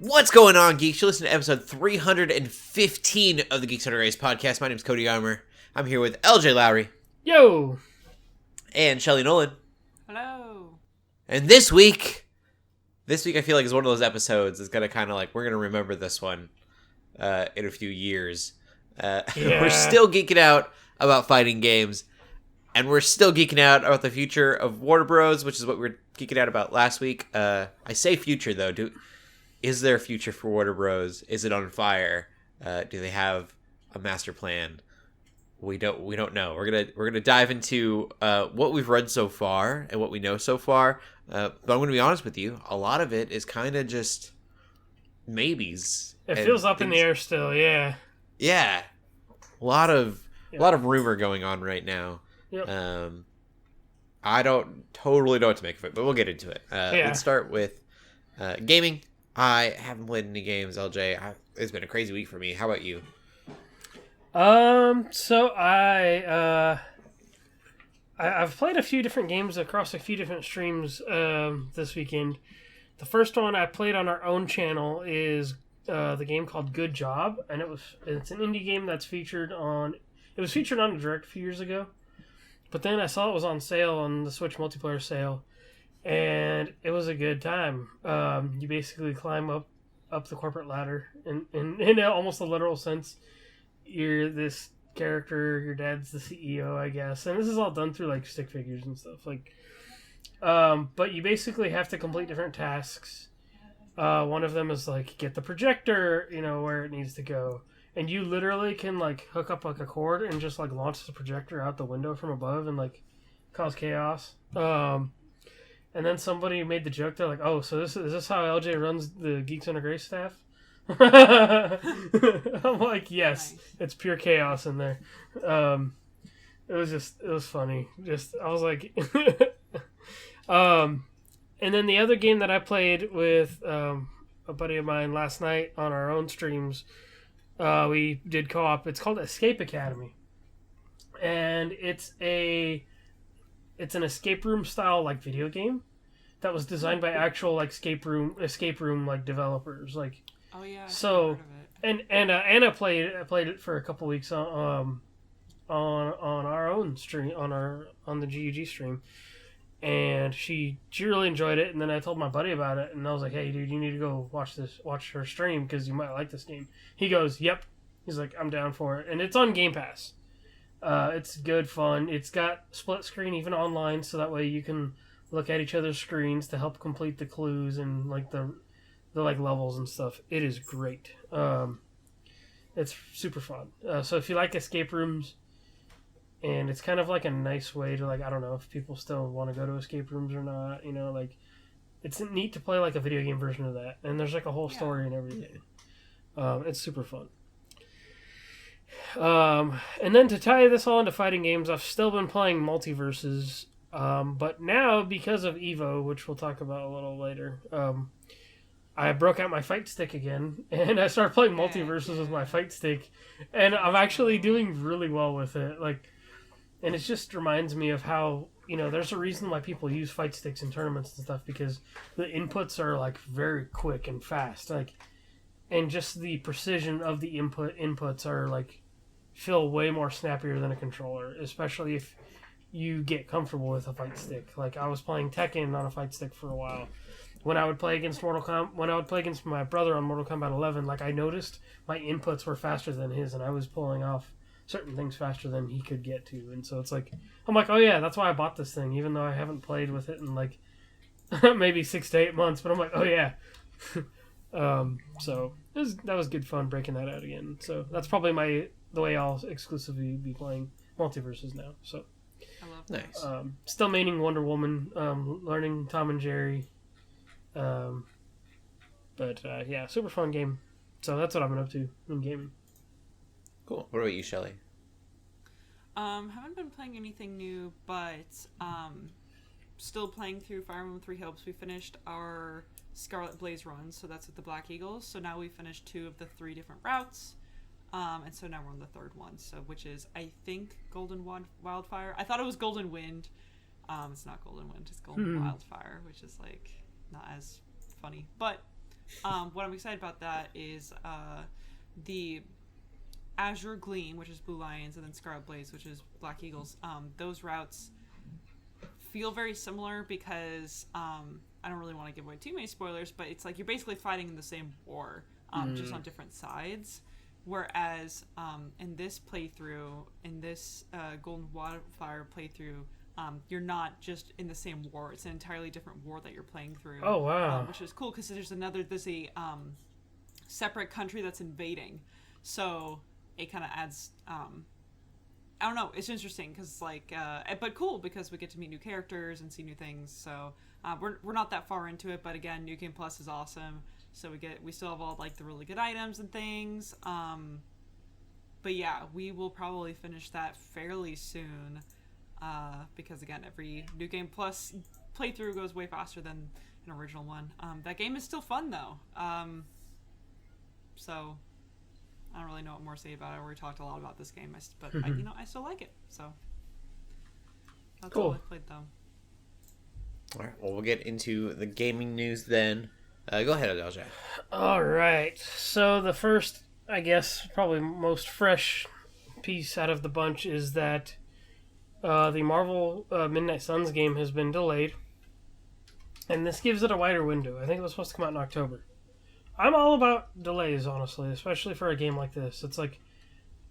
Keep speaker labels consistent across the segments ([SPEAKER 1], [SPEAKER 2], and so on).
[SPEAKER 1] What's going on, geeks? You're listening to episode 315 of the Geeks Under Grace podcast. My name's Cody Armour. I'm here with Lj.Lowery.
[SPEAKER 2] Yo!
[SPEAKER 1] And Shelley Nollan.
[SPEAKER 3] Hello.
[SPEAKER 1] And this week I feel like is one of those episodes that's gonna kind of like, we're gonna remember this one in a few years. We're still geeking out about fighting games, and we're still geeking out about the future of Warner Bros., which is what we were geeking out about last week. I say future, though. Is there a future for Warner Bros.? Is it on fire? Do they have a master plan? We don't know. We're gonna dive into what we've read so far and what we know so far. But I'm gonna be honest with you. A lot of it is kind of just maybes.
[SPEAKER 2] It feels up in the air still. Yeah.
[SPEAKER 1] Yeah. A lot of rumor going on right now.
[SPEAKER 2] Yep.
[SPEAKER 1] I don't totally know what to make of it, but we'll get into it. Let's start with gaming. I haven't played any games, LJ. It's been a crazy week for me. How about you?
[SPEAKER 2] So I've played a few different games across a few different streams this weekend. The first one I played on our own channel is the game called Good Job, and it's an indie game that's featured on a Direct a few years ago. But then I saw it was on sale on the Switch multiplayer sale. And it was a good time. You basically climb up the corporate ladder in almost a literal sense. You're this character, your dad's the CEO, I guess. And this is all done through like stick figures and stuff. But you basically have to complete different tasks. One of them is like get the projector, where it needs to go. And you literally can like hook up like a cord and just like launch the projector out the window from above and like cause chaos. And then somebody made the joke, they're like, oh, so is this how LJ runs the Geeks Under Grace staff? I'm like, yes, nice. It's pure chaos in there. It was funny. I was like, and then the other game that I played with a buddy of mine last night on our own streams, we did co-op. It's called Escape Academy. And it's an escape room style like video game that was designed by actual like escape room like developers. Like,
[SPEAKER 3] oh yeah.
[SPEAKER 2] So and Anna played it for a couple weeks on our own stream on the GUG stream, and she really enjoyed it. And then I told my buddy about it, and I was like, hey dude, you need to go watch her stream because you might like this game. He goes, yep. He's like, I'm down for it, and it's on Game Pass. It's good fun. It's got split screen even online, so that way you can look at each other's screens to help complete the clues and like the like levels and stuff. It is great. It's super fun. So if you like escape rooms, and it's kind of like a nice way to like, I don't know if people still want to go to escape rooms or not. Like it's neat to play like a video game version of that, and there's like a whole story and everything. It's super fun. And then to tie this all into fighting games, I've still been playing Multiverses, but now because of Evo, which we'll talk about a little later, I broke out my fight stick again, and I started playing Multiverses with my fight stick, and I'm actually doing really well with it. Like, and it just reminds me of how, there's a reason why people use fight sticks in tournaments and stuff, because the inputs are like very quick and fast, like, and just the precision of the inputs are like feel way more snappier than a controller, especially if you get comfortable with a fight stick. Like, I was playing Tekken on a fight stick for a while. When I would play against my brother on Mortal Kombat 11, like, I noticed my inputs were faster than his, and I was pulling off certain things faster than he could get to. And so it's like, I'm like, oh yeah, that's why I bought this thing, even though I haven't played with it in like maybe 6 to 8 months. But I'm like, oh yeah. So that was good fun breaking that out again. So that's probably the way I'll exclusively be playing Multiverses now. So
[SPEAKER 3] I love that.
[SPEAKER 1] Nice.
[SPEAKER 2] Still maining Wonder Woman, learning Tom and Jerry. But yeah, super fun game. So that's what I've been up to in gaming.
[SPEAKER 1] Cool. What about you, Shelley?
[SPEAKER 3] Haven't been playing anything new, but still playing through Fire Emblem Three Hopes. We finished our Scarlet Blaze run, so that's with the Black Eagles. So now we finished 2 of the 3 different routes. And so now we're on the 3rd one, which is, I think, Golden Wildfire. I thought it was Golden Wind. It's not Golden Wind, it's Golden Wildfire, which is like not as funny, but what I'm excited about that is the Azure Gleam, which is Blue Lions, and then Scarlet Blaze, which is Black Eagles. Those routes feel very similar because I don't really want to give away too many spoilers, but it's like you're basically fighting in the same war, just on different sides. Whereas in this playthrough, in this Golden Wildfire playthrough, you're not just in the same war. It's an entirely different war that you're playing through.
[SPEAKER 2] Oh, wow.
[SPEAKER 3] Which is cool because there's a separate country that's invading. So it kind of adds, I don't know, it's interesting because but cool because we get to meet new characters and see new things. So we're not that far into it, but again, New Game Plus is awesome. So we still have all like the really good items and things. But yeah, we will probably finish that fairly soon. Because again, every New Game Plus playthrough goes way faster than an original one. That game is still fun though. So I don't really know what more to say about it. I already talked a lot about this game, but I still like it. So that's
[SPEAKER 2] cool.
[SPEAKER 3] all I played though.
[SPEAKER 1] All right. Well, we'll get into the gaming news then. Go ahead, Lj.
[SPEAKER 2] All right. So the first, I guess, probably most fresh piece out of the bunch is that the Marvel Midnight Suns game has been delayed. And this gives it a wider window. I think it was supposed to come out in October. I'm all about delays, honestly, especially for a game like this. It's like,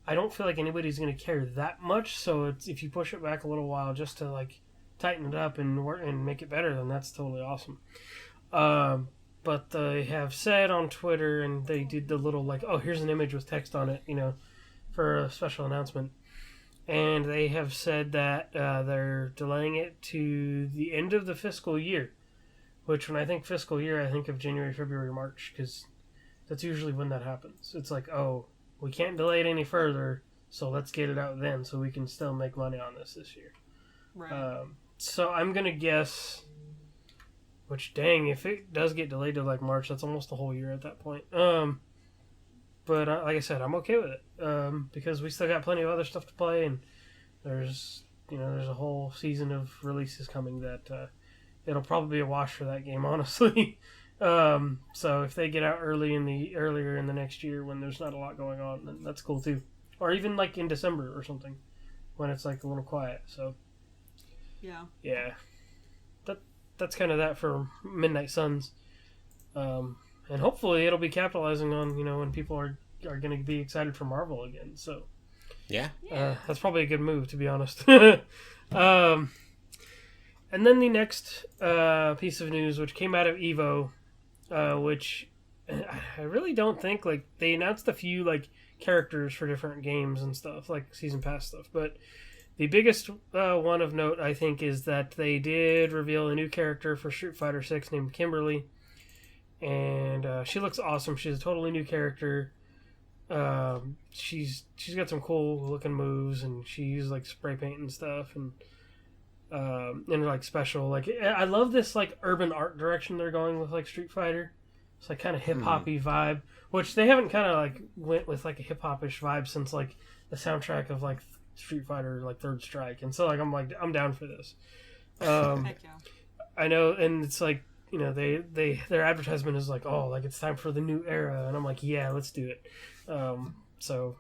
[SPEAKER 2] I don't feel like anybody's going to care that much, so if you push it back a little while just to like tighten it up and make it better, then that's totally awesome. But they have said on Twitter, and they did the little like, oh, here's an image with text on it, for a special announcement. And they have said that they're delaying it to the end of the fiscal year. Which, when I think fiscal year, I think of January, February, March, because that's usually when that happens. It's like, oh, we can't delay it any further, so let's get it out then so we can still make money on this year.
[SPEAKER 3] Right.
[SPEAKER 2] So I'm going to guess, which, dang, if it does get delayed to like March, that's almost the whole year at that point. But like I said, I'm okay with it because we still got plenty of other stuff to play, and there's a whole season of releases coming that it'll probably be a wash for that game, honestly. So if they get out earlier in the next year when there's not a lot going on, then that's cool too. Or even like in December or something when it's like a little quiet. So yeah, that's kind of that for Midnight Suns. And hopefully it'll be capitalizing on, when people are going to be excited for Marvel again. So
[SPEAKER 1] yeah.
[SPEAKER 2] That's probably a good move, to be honest. And then the next piece of news, which came out of EVO, which I really don't think, like, they announced a few, like, characters for different games and stuff, like season pass stuff. But the biggest one of note, I think, is that they did reveal a new character for Street Fighter 6 named Kimberly. And she looks awesome. She's a totally new character. She's got some cool looking moves, and she uses like spray paint and stuff, and like special. Like, I love this like urban art direction they're going with, like Street Fighter. It's like kind of hip hoppy vibe, which they haven't kind of like went with like a hip hop-ish vibe since like the soundtrack of like Street Fighter like Third Strike. And so I'm down for this.
[SPEAKER 3] Heck yeah.
[SPEAKER 2] I know, and it's like, their advertisement is like, oh, like it's time for the new era, and I'm like, yeah, let's do it. So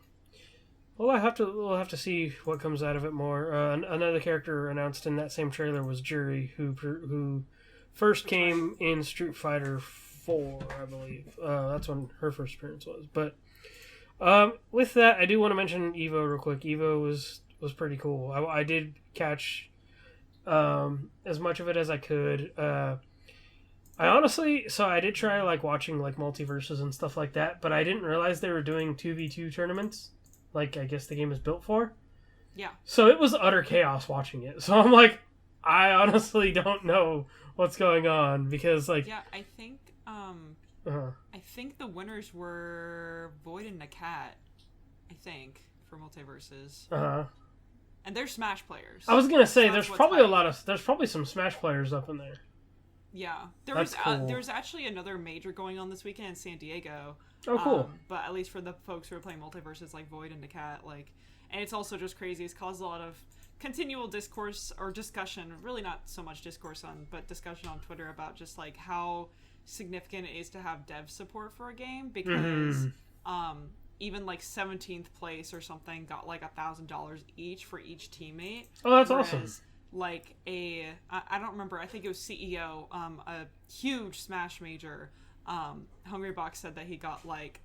[SPEAKER 2] we'll have to see what comes out of it more. Another character announced in that same trailer was Jury, who first came in Street Fighter 4, I believe. That's when her first appearance was. But with that, I do want to mention EVO real quick. EVO was pretty cool. I did catch as much of it as I could. I did try like watching like multiverses and stuff like that, but I didn't realize they were doing 2v2 tournaments, like I guess the game is built for.
[SPEAKER 3] Yeah.
[SPEAKER 2] So it was utter chaos watching it. So I'm like, I honestly don't know what's going on because like.
[SPEAKER 3] Yeah, I think the winners were Void and Nakat, I think, for multiverses. And they're Smash players.
[SPEAKER 2] I was gonna say there's probably some Smash players up in there.
[SPEAKER 3] Yeah, there was actually another major going on this weekend in San Diego.
[SPEAKER 2] Oh, cool!
[SPEAKER 3] But at least for the folks who are playing multiverses like Void and Nakat, and it's also just crazy. It's caused a lot of continual discourse or discussion. Really, not so much discourse but discussion on Twitter about just like how significant it is to have dev support for a game, because even like 17th place or something got like $1,000 each for each teammate.
[SPEAKER 2] Oh, that's awesome.
[SPEAKER 3] Like I don't remember, I think it was CEO, a huge Smash major, Hungrybox said that he got like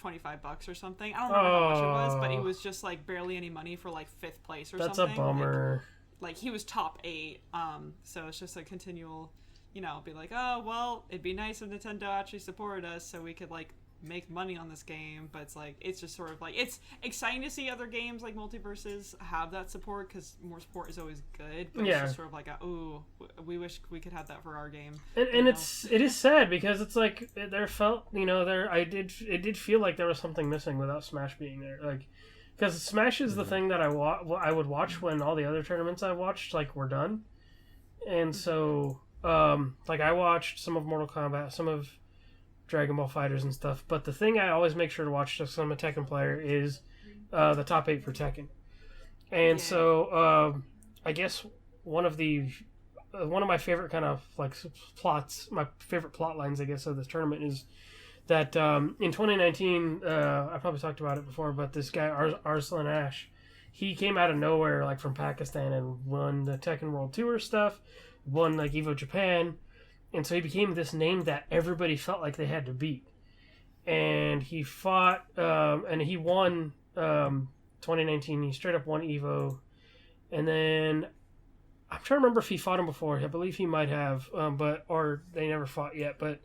[SPEAKER 3] $25 or something. I don't remember how much it was, but it was just like barely any money for like 5th place or
[SPEAKER 2] that's
[SPEAKER 3] something.
[SPEAKER 2] That's a bummer.
[SPEAKER 3] Like he was top 8, so it's just a continual, be like, oh well, it'd be nice if Nintendo actually supported us so we could like make money on this game. But it's like, it's just sort of like, it's exciting to see other games like Multiverses have that support, because more support is always good, but it's just sort of like we wish we could have that for our game.
[SPEAKER 2] And it is sad, because it's like there felt, it did feel like there was something missing without Smash being there, like, because Smash is the thing that I would watch when all the other tournaments I watched like were done. And so like I watched some of Mortal Kombat, some of Dragon Ball Fighters and stuff, but the thing I always make sure to watch, just because I'm a Tekken player, is the top 8 for Tekken. And so I guess one of my favorite kind of like plots, my favorite plot lines, I guess, of this tournament is that in 2019, I probably talked about it before, but this guy Arslan Ash, he came out of nowhere, like from Pakistan, and won the Tekken World Tour stuff, won like Evo Japan. And so he became this name that everybody felt like they had to beat. And he fought, and he won 2019. He straight up won Evo. And then, I'm trying to remember if he fought him before. I believe he might have, or they never fought yet. But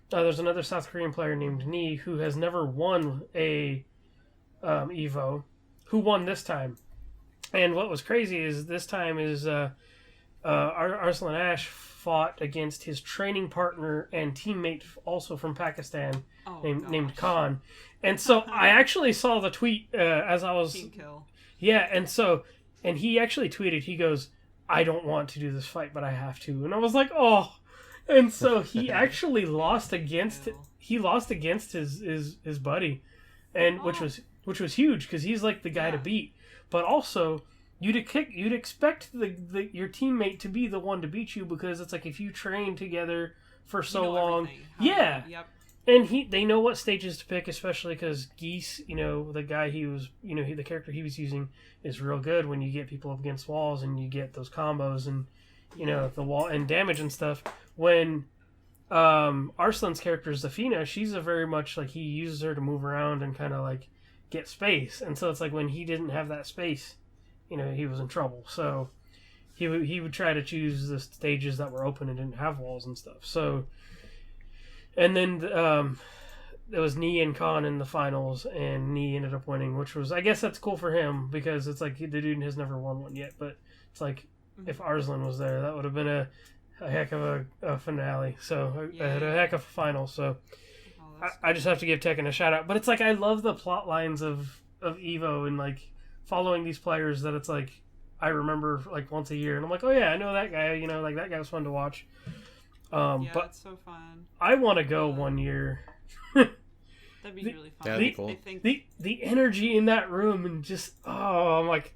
[SPEAKER 2] there's another South Korean player named Nee who has never won a Evo, who won this time. And what was crazy is this time is Arslan Ash fought against his training partner and teammate, also from Pakistan, named Khan. And so I actually saw the tweet as I was... Team kill. Yeah, and he actually tweeted, he goes, I don't want to do this fight, but I have to. And I was like, oh. And so he actually lost against his buddy, and which was huge, because he's like the guy to beat. But also, you'd expect your teammate to be the one to beat you, because it's like if you train together for so long, and they know what stages to pick, especially because Geese, the guy the character he was using is real good when you get people up against walls and you get those combos and the wall and damage and stuff. When Arslan's character is Zafina, she's a very much like, he uses her to move around and kind of like get space, and so it's like when he didn't have that space, he was in trouble. So he would try to choose the stages that were open and didn't have walls and stuff. So, and then there was Nee and Khan in the finals, and Nee ended up winning, which was, I guess that's cool for him, because it's like the dude has never won one yet. But it's like, if Arslan was there, that would have been a heck of a finale. So a heck of a final. So I just have to give Tekken a shout out. But it's like, I love the plot lines of Evo and like following these players that it's like I remember like once a year, and I'm like, oh yeah, I know that guy. Like that guy was fun to watch. But
[SPEAKER 3] it's so fun.
[SPEAKER 2] I want to go one year.
[SPEAKER 3] That'd be really fun.
[SPEAKER 1] That'd be cool.
[SPEAKER 3] I think
[SPEAKER 2] the energy in that room, and just I'm like,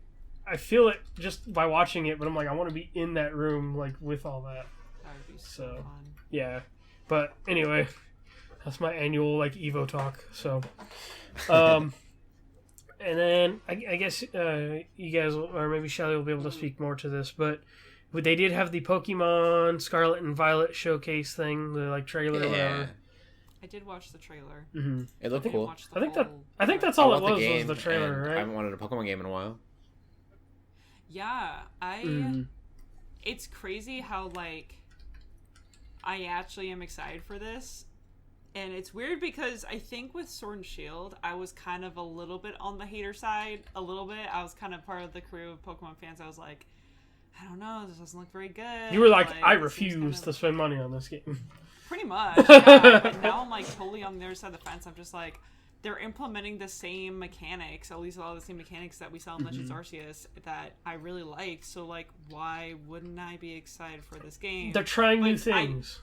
[SPEAKER 2] I feel it just by watching it, but I'm like, I want to be in that room like with all that.
[SPEAKER 3] That would be so fun.
[SPEAKER 2] Yeah, but anyway, that's my annual like Evo talk. So, and then I guess you guys, or maybe Shelley will be able to speak more to this, but they did have the Pokemon Scarlet and Violet showcase thing, the like trailer. Or whatever.
[SPEAKER 3] I did watch the trailer.
[SPEAKER 2] Mm-hmm.
[SPEAKER 1] It looked cool.
[SPEAKER 2] I think that's all it was the trailer, right?
[SPEAKER 1] I haven't wanted a Pokemon game in a while.
[SPEAKER 3] Yeah, it's crazy how like I actually am excited for this. And it's weird because I think with Sword and Shield, I was kind of a little bit on the hater side, a little bit. I was kind of part of the crew of Pokemon fans. I was like, I don't know, this doesn't look very good.
[SPEAKER 2] You were like I refuse to spend money on this game.
[SPEAKER 3] Pretty much, yeah. But now I'm like totally on the other side of the fence. I'm just like, they're implementing the same mechanics, at least a lot of the same mechanics that we saw in Legends Arceus that I really like. So like, why wouldn't I be excited for this game?
[SPEAKER 2] They're trying new things.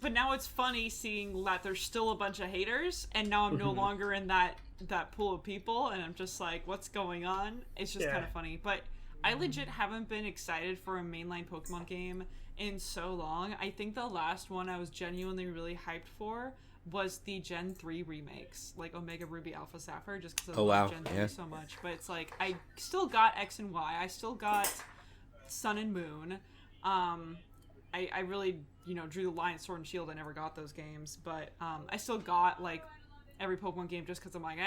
[SPEAKER 3] But now it's funny seeing that there's still a bunch of haters, and now I'm no longer in that pool of people, and I'm just like, what's going on? It's just kind of funny. But I legit haven't been excited for a mainline Pokemon game in so long. I think the last one I was genuinely really hyped for was the Gen 3 remakes, like Omega Ruby Alpha Sapphire, just because I love Gen 3 so much. But it's like, I still got X and Y. I still got Sun and Moon. I really, drew the line at Sword and Shield. I never got those games. But I still got, like, every Pokemon game just because I'm like,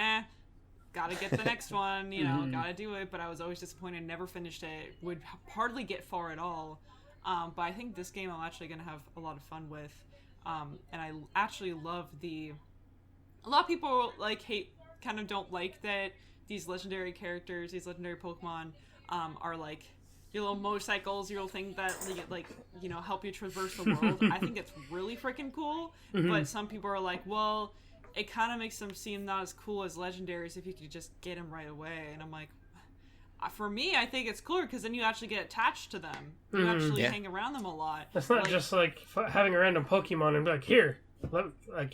[SPEAKER 3] gotta get the next one, gotta do it. But I was always disappointed, never finished it, would hardly get far at all. But I think this game I'm actually going to have a lot of fun with. And I actually love a lot of people don't like that these legendary characters, these legendary Pokemon, are like your little motorcycles, your little thing that help you traverse the world. I think it's really freaking cool. But some people are like, well, it kind of makes them seem not as cool as legendaries if you could just get them right away. And I'm like, for me, I think it's cooler because then you actually get attached to them. You actually hang around them a lot.
[SPEAKER 2] It's not just like having a random Pokemon and be like, here,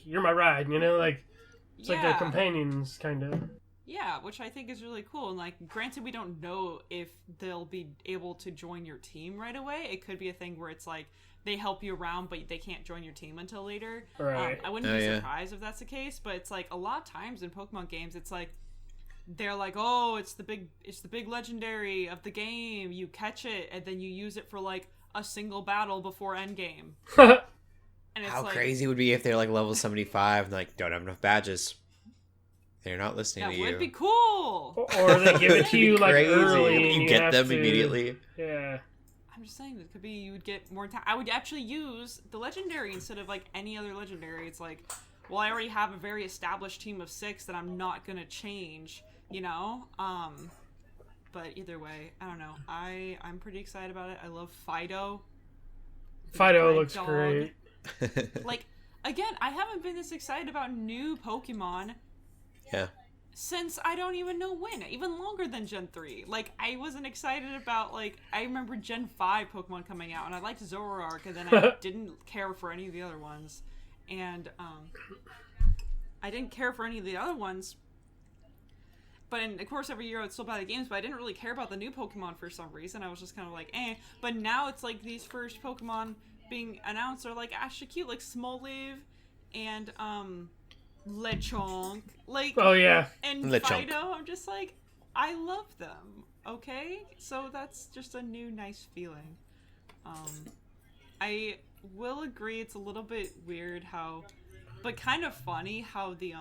[SPEAKER 2] you're my ride, It's like they're companions, kind of.
[SPEAKER 3] Yeah, which I think is really cool. And, granted, we don't know if they'll be able to join your team right away. It could be a thing where it's like, they help you around, but they can't join your team until later.
[SPEAKER 2] Right.
[SPEAKER 3] I wouldn't be surprised if that's the case, but it's like, a lot of times in Pokemon games, it's like, they're like, oh, it's the big legendary of the game. You catch it, and then you use it for, like, a single battle before endgame. And it's
[SPEAKER 1] how crazy it would be if they're, like, level 75 and, don't have enough badges. They're not listening to you.
[SPEAKER 3] That would be cool!
[SPEAKER 2] Or they give it to you, early.
[SPEAKER 1] And you get them immediately.
[SPEAKER 2] Yeah.
[SPEAKER 3] I'm just saying, it could be you would get more time. I would actually use the legendary instead of, any other legendary. It's like, well, I already have a very established team of 6 that I'm not going to change. But either way, I don't know. I'm pretty excited about it. I love Fido.
[SPEAKER 2] Fido looks great.
[SPEAKER 3] Again, I haven't been this excited about new Pokemon.
[SPEAKER 1] Yeah.
[SPEAKER 3] Since I don't even know when. Even longer than Gen 3. I wasn't excited about, I remember Gen 5 Pokemon coming out, and I liked Zoroark, and then I didn't care for any of the other ones. And, I didn't care for any of the other ones. But of course, every year I would still buy the games, but I didn't really care about the new Pokemon for some reason. I was just kind of like, eh. But now it's like these first Pokemon being announced are actually cute, like Smoliv and Lechonk.
[SPEAKER 2] Oh yeah.
[SPEAKER 3] And
[SPEAKER 1] Lechonk.
[SPEAKER 3] Fido, I'm just like, I love them. Okay? So that's just a new nice feeling. I will agree it's a little bit weird but kind of funny how the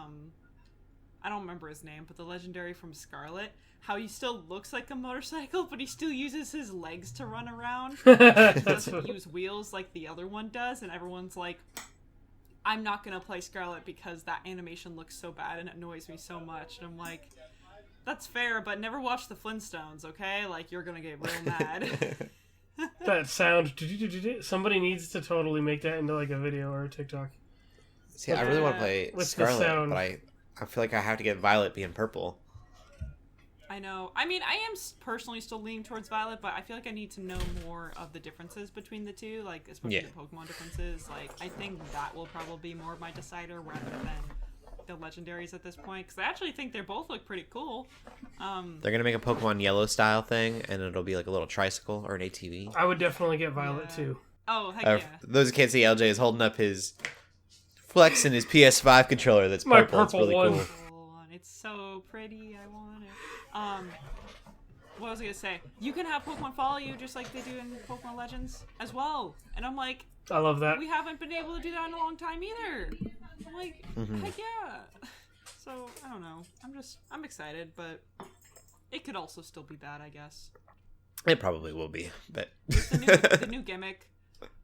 [SPEAKER 3] I don't remember his name, but the legendary from Scarlet, how he still looks like a motorcycle, but he still uses his legs to run around. He doesn't use wheels like the other one does, and everyone's like, I'm not going to play Scarlet because that animation looks so bad and it annoys me so much. And I'm like, that's fair, but never watch the Flintstones, okay? You're going to get real mad.
[SPEAKER 2] That sound, somebody needs to totally make that into a video or a TikTok.
[SPEAKER 1] See, I really want to play Scarlet, but I feel like I have to get Violet being purple.
[SPEAKER 3] I know. I mean, I am personally still leaning towards Violet, but I feel like I need to know more of the differences between the two, especially the Pokemon differences. I think that will probably be more of my decider rather than the legendaries at this point, because I actually think they both look pretty cool.
[SPEAKER 1] They're going to make a Pokemon Yellow style thing, and it'll be like a little tricycle or an ATV.
[SPEAKER 2] I would definitely get Violet too.
[SPEAKER 3] Oh, heck yeah.
[SPEAKER 1] For those who can't see, LJ is holding up his flexing his PS5 controller that's purple. It's really
[SPEAKER 2] one.
[SPEAKER 1] cool.
[SPEAKER 3] It's so pretty. I want it. What was I gonna say? You can have Pokemon follow you just like they do in Pokemon Legends as well. And I'm like,
[SPEAKER 2] I love that.
[SPEAKER 3] We haven't been able to do that in a long time either. I'm like, heck yeah. So I don't know. I'm excited, but it could also still be bad, I guess.
[SPEAKER 1] It probably will be, but
[SPEAKER 3] the new gimmick.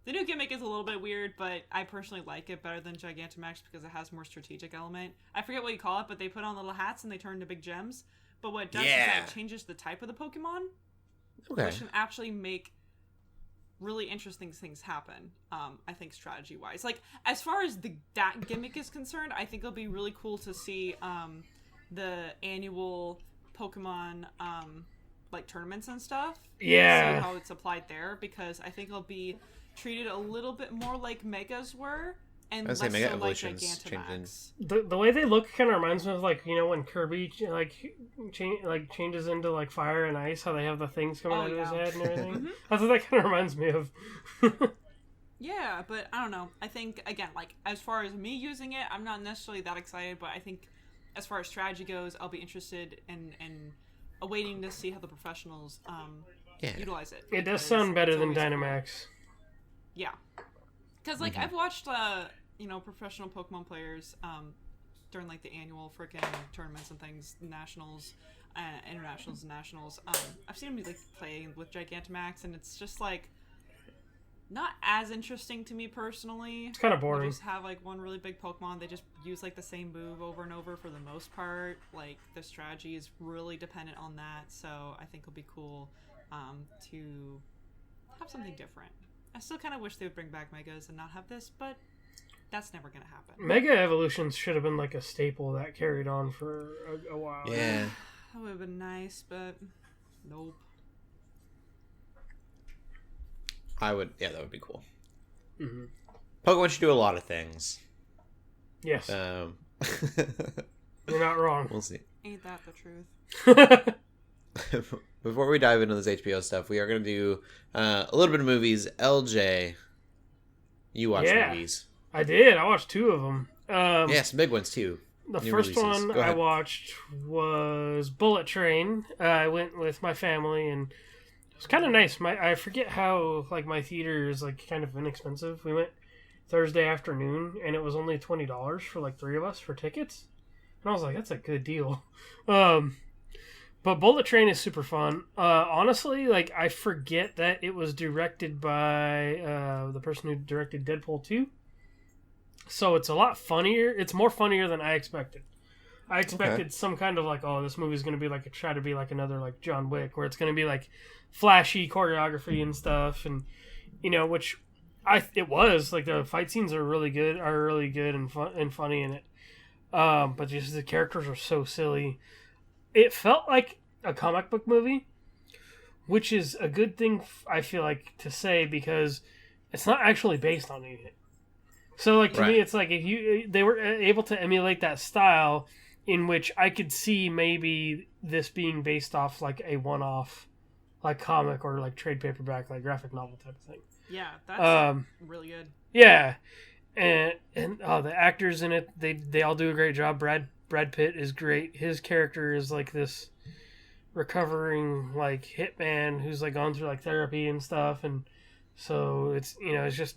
[SPEAKER 3] The new gimmick is a little bit weird, but I personally like it better than Gigantamax because it has more strategic element. I forget what you call it, but they put on little hats and they turn into big gems. But what it does is that it changes the type of the Pokemon, which can actually make really interesting things happen, I think, strategy-wise. As far as that gimmick is concerned, I think it'll be really cool to see the annual Pokemon tournaments and stuff.
[SPEAKER 2] Yeah.
[SPEAKER 3] See how it's applied there, because I think it'll be treated a little bit more like Megas were, and
[SPEAKER 1] I was
[SPEAKER 3] less
[SPEAKER 1] saying Mega
[SPEAKER 3] so like
[SPEAKER 1] Evolution's
[SPEAKER 3] Gigantamax.
[SPEAKER 2] The way they look kind of reminds me of like, you know, when Kirby changes into like fire and ice, how they have the things coming out of his head and everything. That's what that kind of reminds me of.
[SPEAKER 3] Yeah, but I don't know. I think, again, like, as far as me using it, I'm not necessarily that excited, but I think as far as strategy goes, I'll be interested in awaiting to see how the professionals utilize it.
[SPEAKER 2] It does sound better than Dynamax.
[SPEAKER 3] Yeah. Because, like, I've watched, professional Pokemon players during, like, the annual freaking tournaments and things, nationals, internationals and nationals. I've seen them, like, playing with Gigantamax, and it's just, like, not as interesting to me personally.
[SPEAKER 2] It's kind of boring.
[SPEAKER 3] They just have like one really big Pokemon. They just use like the same move over and over for the most part. Like the strategy is really dependent on that. So I think it'll be cool to have something different. I still kind of wish they would bring back Megas and not have this, but that's never going to happen.
[SPEAKER 2] Mega Evolutions should have been like a staple that carried on for a while.
[SPEAKER 1] Yeah.
[SPEAKER 3] That would have been nice, but nope.
[SPEAKER 1] That would be cool.
[SPEAKER 2] Mm-hmm.
[SPEAKER 1] Pokemon should do a lot of things.
[SPEAKER 2] Yes.
[SPEAKER 1] You're
[SPEAKER 2] not wrong.
[SPEAKER 1] We'll see.
[SPEAKER 3] Ain't that the truth?
[SPEAKER 1] Before we dive into this HBO stuff, we are going to do a little bit of movies. LJ, you watch movies.
[SPEAKER 2] I did. I watched 2 of them.
[SPEAKER 1] Some big ones too.
[SPEAKER 2] The first one I watched was Bullet Train. I went with my family and it's kind of nice. I forget how like my theater is like kind of inexpensive. We went Thursday afternoon and it was only $20 for like 3 of us for tickets, and I was like, that's a good deal. But Bullet Train is super fun. Honestly, like I forget that it was directed by the person who directed Deadpool 2, so it's a lot funnier. It's more funnier than I expected. I expected some kind of like, oh, this movie's going to be like try to be like another like John Wick, where it's going to be like flashy choreography and stuff, and you know, which it was like the fight scenes are really good and fun and funny in it. But just the characters are so silly. It felt like a comic book movie, which is a good thing I feel like to say because it's not actually based on anything. So like to me, it's like if they were able to emulate that style, in which I could see maybe this being based off like a one-off, like comic or like trade paperback, like graphic novel type of thing.
[SPEAKER 3] Yeah, that's really good.
[SPEAKER 2] Yeah, and the actors in it, they all do a great job. Brad Pitt is great. His character is like this recovering like hitman who's like gone through like therapy and stuff, and so it's it's just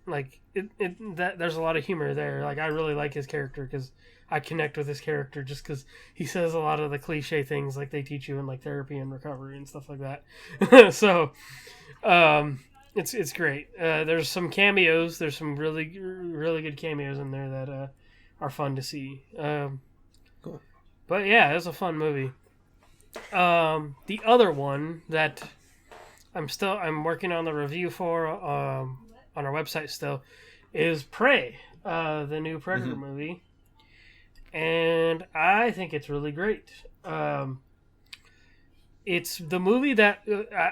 [SPEAKER 2] like that there's a lot of humor there. Like I really like his character because I connect with his character just because he says a lot of the cliche things like they teach you in like therapy and recovery and stuff like that. So it's great. There's some cameos. There's some really good cameos in there that are fun to see.
[SPEAKER 1] Cool.
[SPEAKER 2] But yeah, it was a fun movie. The other one that I'm working on the review for on our website still is Prey, the new Predator movie, and I think it's really great. It's the movie that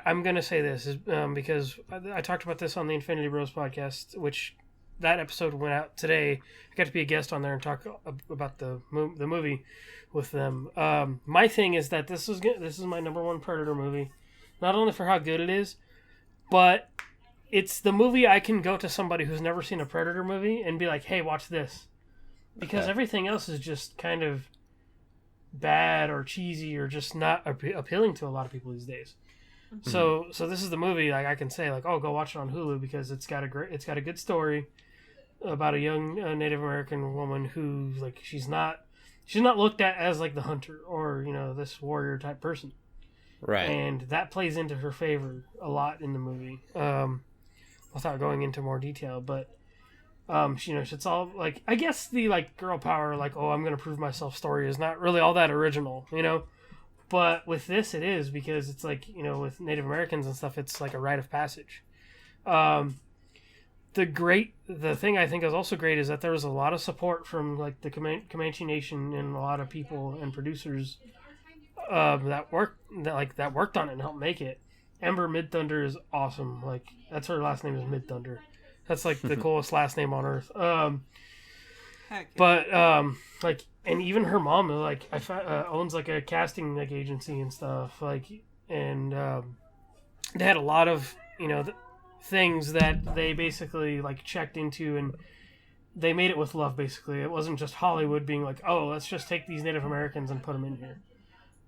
[SPEAKER 2] I'm going to say this is because I talked about this on the Infinity Bros podcast, which that episode went out today. I got to be a guest on there and talk about the movie with them. My thing is that this is my number one Predator movie, not only for how good it is, but it's the movie I can go to somebody who's never seen a Predator movie and be like, hey, watch this. Because everything else is just kind of bad or cheesy or just not appealing to a lot of people these days. Mm-hmm. So this is the movie like I can say like, oh, go watch it on Hulu because it's got a good story about a young Native American woman who like she's not looked at as like the hunter or this warrior type person. Right. And that plays into her favor a lot in the movie. Without going into more detail, but it's all like I guess the like girl power, like I'm gonna prove myself story is not really all that original, But with this, it is because it's like with Native Americans and stuff, it's like a rite of passage. The thing I think is also great is that there was a lot of support from like the Comanche Nation and a lot of people and producers that worked on it and helped make it. Ember Mid Thunder is awesome. Like that's her last name is Mid Thunder. That's like the coolest last name on earth.
[SPEAKER 3] Heck yeah.
[SPEAKER 2] But like, and even her mom like owns like a casting like agency and stuff. Like, and they had a lot of things that they basically like checked into, and they made it with love. Basically, it wasn't just Hollywood being like, oh, let's just take these Native Americans and put them in here.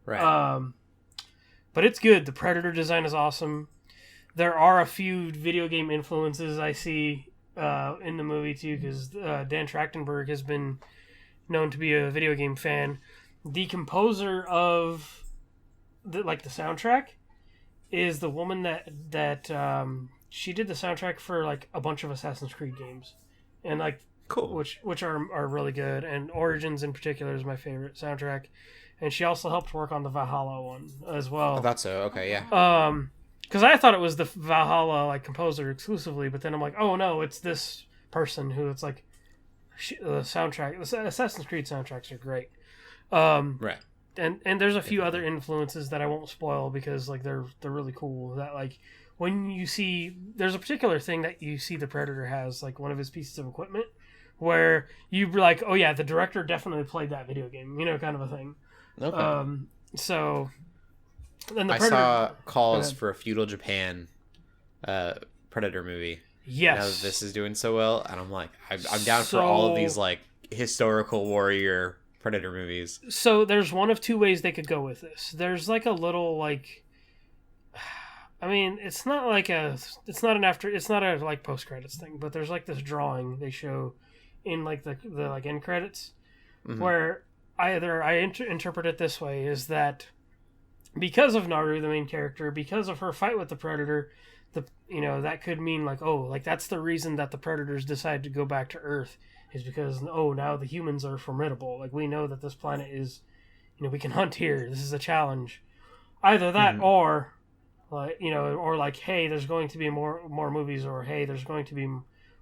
[SPEAKER 1] Right.
[SPEAKER 2] But it's good. The Predator design is awesome. There are a few video game influences I see in the movie too, because Dan Trachtenberg has been known to be a video game fan. The composer of the soundtrack is the woman that she did the soundtrack for like a bunch of Assassin's Creed games, and like
[SPEAKER 1] cool,
[SPEAKER 2] which are really good. And Origins in particular is my favorite soundtrack. And she also helped work on the Valhalla one as well.
[SPEAKER 1] I thought so. Okay, yeah.
[SPEAKER 2] Because I thought it was the Valhalla like composer exclusively, but then I'm like, oh no, it's this person who it's like the soundtrack. The Assassin's Creed soundtracks are great.
[SPEAKER 1] Right.
[SPEAKER 2] And there's a few other influences that I won't spoil because like they're really cool. That like when you see there's a particular thing that you see the Predator has, like one of his pieces of equipment, where you're like, oh yeah, the director definitely played that video game, kind of a thing.
[SPEAKER 1] Okay.
[SPEAKER 2] So then the
[SPEAKER 1] I
[SPEAKER 2] Predator
[SPEAKER 1] saw calls for a feudal Japan Predator movie.
[SPEAKER 2] Yes.
[SPEAKER 1] Now that this is doing so well, and I'm like, I'm down for all of these like historical warrior Predator movies.
[SPEAKER 2] So there's one of two ways they could go with this. There's like a little like, I mean, it's not a like post credits thing, but there's like this drawing they show in like the like end credits, where I interpret it this way, is that because of Naru, the main character, because of her fight with the Predator, that could mean like, oh, like that's the reason that the Predators decide to go back to Earth, is because, oh, now the humans are formidable. Like, we know that this planet is, we can hunt here. This is a challenge. Either that or like, or like, hey, there's going to be more movies, or hey, there's going to be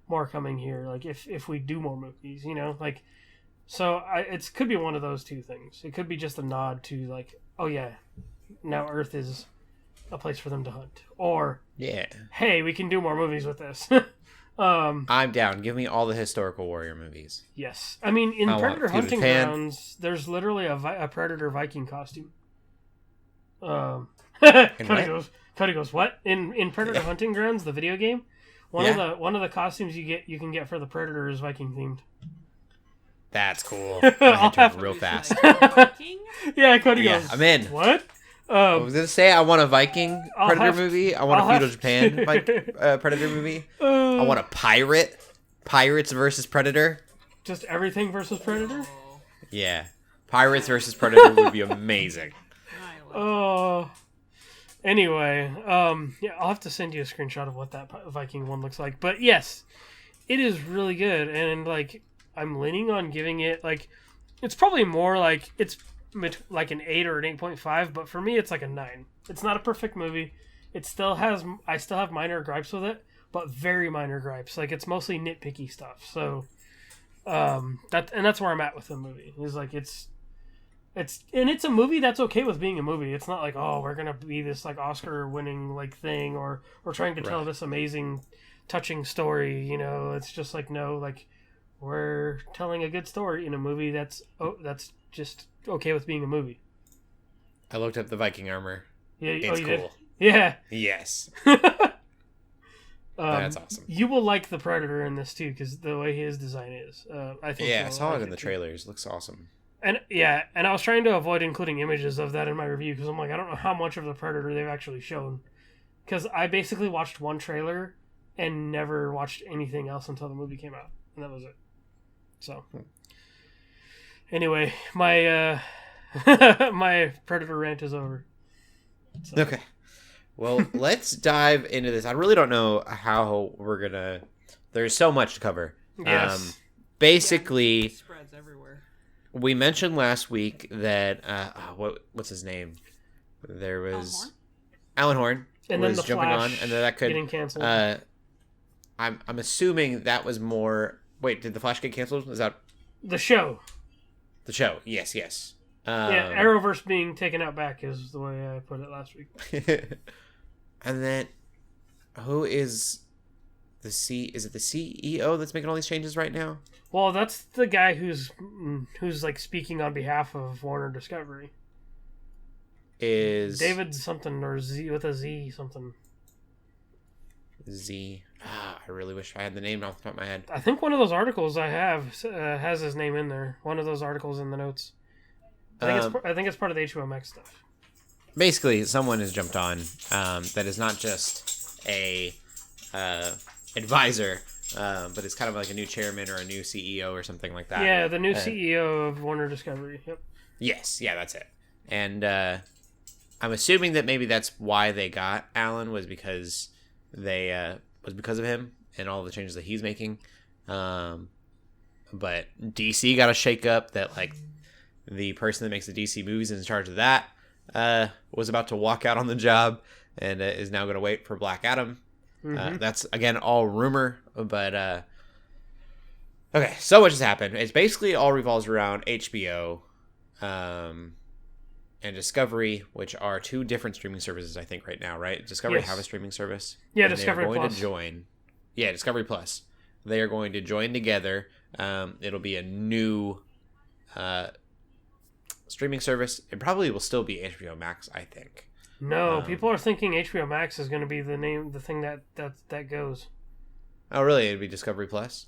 [SPEAKER 2] more coming here. Like if we do more movies, like. So it could be one of those two things. It could be just a nod to like, oh yeah, now Earth is a place for them to hunt. Or,
[SPEAKER 1] yeah,
[SPEAKER 2] hey, we can do more movies with this.
[SPEAKER 1] I'm down. Give me all the historical warrior movies.
[SPEAKER 2] Yes. I mean, in Predator Hunting Grounds, there's literally a Predator Viking costume. Cody goes, what? In Predator Hunting Grounds, the video game, one of the costumes you can get for the Predator is Viking themed.
[SPEAKER 1] That's cool. I turn real fast.
[SPEAKER 2] Yeah, Cody goes,
[SPEAKER 1] I'm in.
[SPEAKER 2] What?
[SPEAKER 1] I was going to say I want a Viking Predator movie. I want a feudal Japan Predator movie. I want a pirate. Pirates versus Predator.
[SPEAKER 2] Just everything versus Predator?
[SPEAKER 1] Yeah. Pirates versus Predator would be amazing.
[SPEAKER 2] Anyway, yeah, I'll have to send you a screenshot of what that Viking one looks like. But yes, it is really good. And like, I'm leaning on giving it like, it's probably more like it's like an 8 or an 8.5, but for me it's like a 9. It's not a perfect movie. I still have minor gripes with it, but very minor gripes. Like, it's mostly nitpicky stuff. So that's where I'm at with the movie. Is like it's a movie that's okay with being a movie. It's not like, oh, we're gonna be this like Oscar winning like thing, or we're trying to tell this amazing touching story. It's just like, no, like, we're telling a good story in a movie that's just okay with being a movie.
[SPEAKER 1] I looked up the Viking armor.
[SPEAKER 2] Yeah,
[SPEAKER 1] it's cool.
[SPEAKER 2] Did? Yeah.
[SPEAKER 1] Yes. That's awesome.
[SPEAKER 2] You will like the Predator in this too, because the way his design is. I think.
[SPEAKER 1] Yeah, I saw it in the trailers. It looks awesome.
[SPEAKER 2] And yeah, and I was trying to avoid including images of that in my review because I'm like, I don't know how much of the Predator they've actually shown, because I basically watched one trailer and never watched anything else until the movie came out, and that was it. So, anyway, my my Predator rant is over. So.
[SPEAKER 1] Okay. Well, let's dive into this. I really don't know how we're gonna. There's so much to cover.
[SPEAKER 2] Yes.
[SPEAKER 1] Basically,
[SPEAKER 3] spreads everywhere.
[SPEAKER 1] We mentioned last week that what's his name? There was Alan Horn.
[SPEAKER 2] And
[SPEAKER 1] was
[SPEAKER 2] then the
[SPEAKER 1] jumping
[SPEAKER 2] Flash
[SPEAKER 1] on, and then that could
[SPEAKER 2] getting canceled.
[SPEAKER 1] I'm assuming that was more. Wait, did the Flash get canceled? Is that
[SPEAKER 2] the show?
[SPEAKER 1] The show, yes.
[SPEAKER 2] Yeah, Arrowverse being taken out back is the way I put it last week.
[SPEAKER 1] And then, who is is it the CEO that's making all these changes right now?
[SPEAKER 2] Well, that's the guy who's like speaking on behalf of Warner Discovery.
[SPEAKER 1] Is
[SPEAKER 2] David something or Z with a Z something.
[SPEAKER 1] Z. I really wish I had the name off the top of my head.
[SPEAKER 2] I think one of those articles I have has his name in there. One of those articles in the notes. I think it's part of the HBO Max stuff.
[SPEAKER 1] Basically, someone has jumped on that is not just a advisor, but it's kind of like a new chairman or a new CEO or something like that.
[SPEAKER 2] Yeah, the new CEO of Warner Discovery. Yep.
[SPEAKER 1] Yes, yeah, that's it. And I'm assuming that maybe that's why they got Alan was because of him and all the changes that he's making. But DC got a shake up that like the person that makes the DC movies is in charge of that was about to walk out on the job and is now going to wait for Black Adam. Mm-hmm. That's again all rumor, but okay, so much has happened. It's basically all revolves around HBO and Discovery, which are two different streaming services, I think, right now, right? Discovery have a streaming service.
[SPEAKER 2] Yeah,
[SPEAKER 1] and
[SPEAKER 2] Discovery
[SPEAKER 1] they're going
[SPEAKER 2] Plus.
[SPEAKER 1] to join. Yeah, Discovery Plus. They are going to join together. It'll be a new streaming service. It probably will still be HBO Max, I think.
[SPEAKER 2] No, people are thinking HBO Max is going to be the thing that goes.
[SPEAKER 1] Oh, really? It'd be Discovery Plus?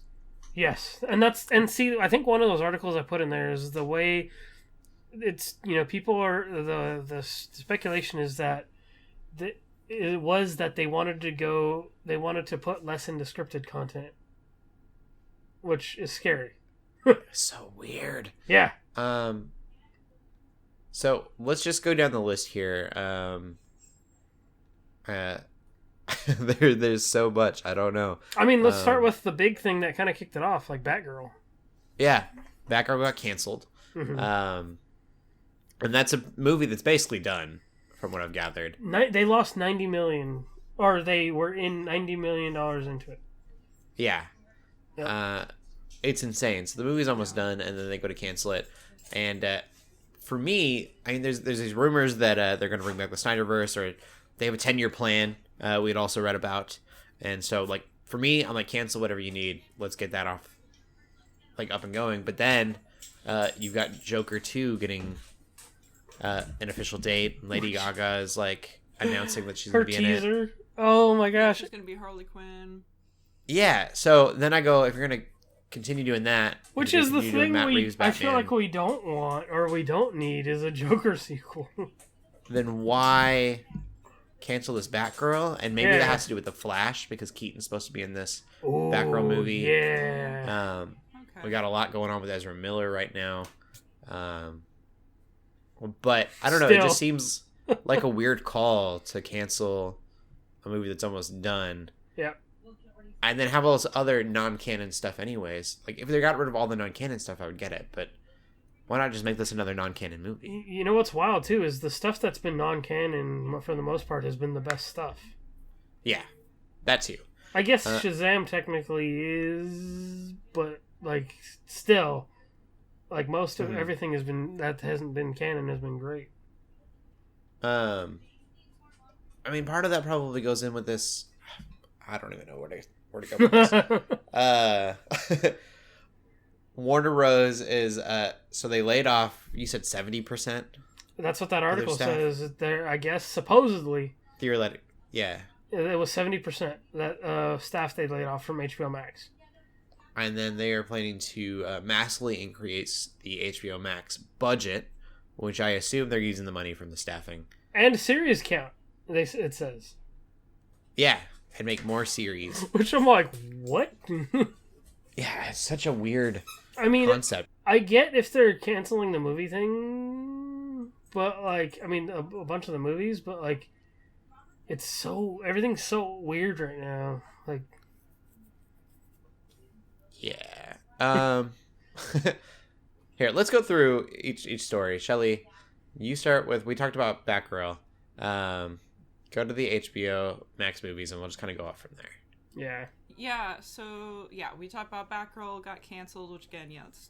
[SPEAKER 2] Yes, and see, I think one of those articles I put in there is the way it's, people are the speculation is that it was that they wanted to put less into scripted content, which is scary.
[SPEAKER 1] So weird.
[SPEAKER 2] Yeah.
[SPEAKER 1] So let's just go down the list here. There's so much. I don't know.
[SPEAKER 2] I mean, let's start with the big thing that kind of kicked it off, like Batgirl.
[SPEAKER 1] Yeah, Batgirl got canceled.
[SPEAKER 2] Mm-hmm.
[SPEAKER 1] And that's a movie that's basically done, from what I've gathered.
[SPEAKER 2] They lost $90 million, or they were in $90 million into it.
[SPEAKER 1] Yeah.
[SPEAKER 2] Yep.
[SPEAKER 1] It's insane. So the movie's almost done, and then they go to cancel it. And for me, I mean, there's these rumors that they're going to bring back the Snyderverse, or they have a 10-year plan we'd also read about. And so, like, for me, I'm like, cancel whatever you need. Let's get that off, like, up and going. But then you've got Joker 2 getting an official date. Lady Gaga is, like, announcing that she's going to be
[SPEAKER 2] teaser.
[SPEAKER 1] in it.
[SPEAKER 2] Oh, my gosh.
[SPEAKER 3] She's going to be Harley Quinn.
[SPEAKER 1] Yeah, so then I go, if you're going to continue doing that...
[SPEAKER 2] Which is the thing I feel like we don't want, or we don't need, is a Joker sequel.
[SPEAKER 1] Then why cancel this Batgirl? And maybe that has to do with The Flash, because Keaton's supposed to be in this Batgirl movie.
[SPEAKER 2] Yeah.
[SPEAKER 1] We got a lot going on with Ezra Miller right now. But, I don't know, it just seems like a weird call to cancel a movie that's almost done.
[SPEAKER 2] Yeah.
[SPEAKER 1] And then have all this other non-canon stuff anyways. Like, if they got rid of all the non-canon stuff, I would get it. But why not just make this another non-canon movie?
[SPEAKER 2] You know what's wild, too, is the stuff that's been non-canon, for the most part, has been the best stuff.
[SPEAKER 1] Yeah, that too.
[SPEAKER 2] I guess Shazam technically is, but, like, still, like, most of everything that hasn't been canon has been great.
[SPEAKER 1] I mean, part of that probably goes in with this... I don't even know where to go with this. Warner Bros. is so they laid off, you said 70%?
[SPEAKER 2] That's what that article says. There, I guess, supposedly.
[SPEAKER 1] Theoretically, yeah.
[SPEAKER 2] It was 70% that staff they laid off from HBO Max.
[SPEAKER 1] And then they are planning to massively increase the HBO Max budget, which I assume they're using the money from the staffing.
[SPEAKER 2] And series count, it says.
[SPEAKER 1] Yeah. And make more series.
[SPEAKER 2] Which I'm like, what?
[SPEAKER 1] Yeah, it's such a weird concept.
[SPEAKER 2] I get if they're canceling the movie thing, but, like, I mean, a bunch of the movies, but, like, everything's so weird right now. Like,
[SPEAKER 1] yeah. Here, let's go through each story. Shelley, you start with, we talked about Batgirl. Go to the HBO Max movies, and we'll just kind of go off from there.
[SPEAKER 2] Yeah.
[SPEAKER 3] Yeah, so, we talked about Batgirl got canceled, which, again, it's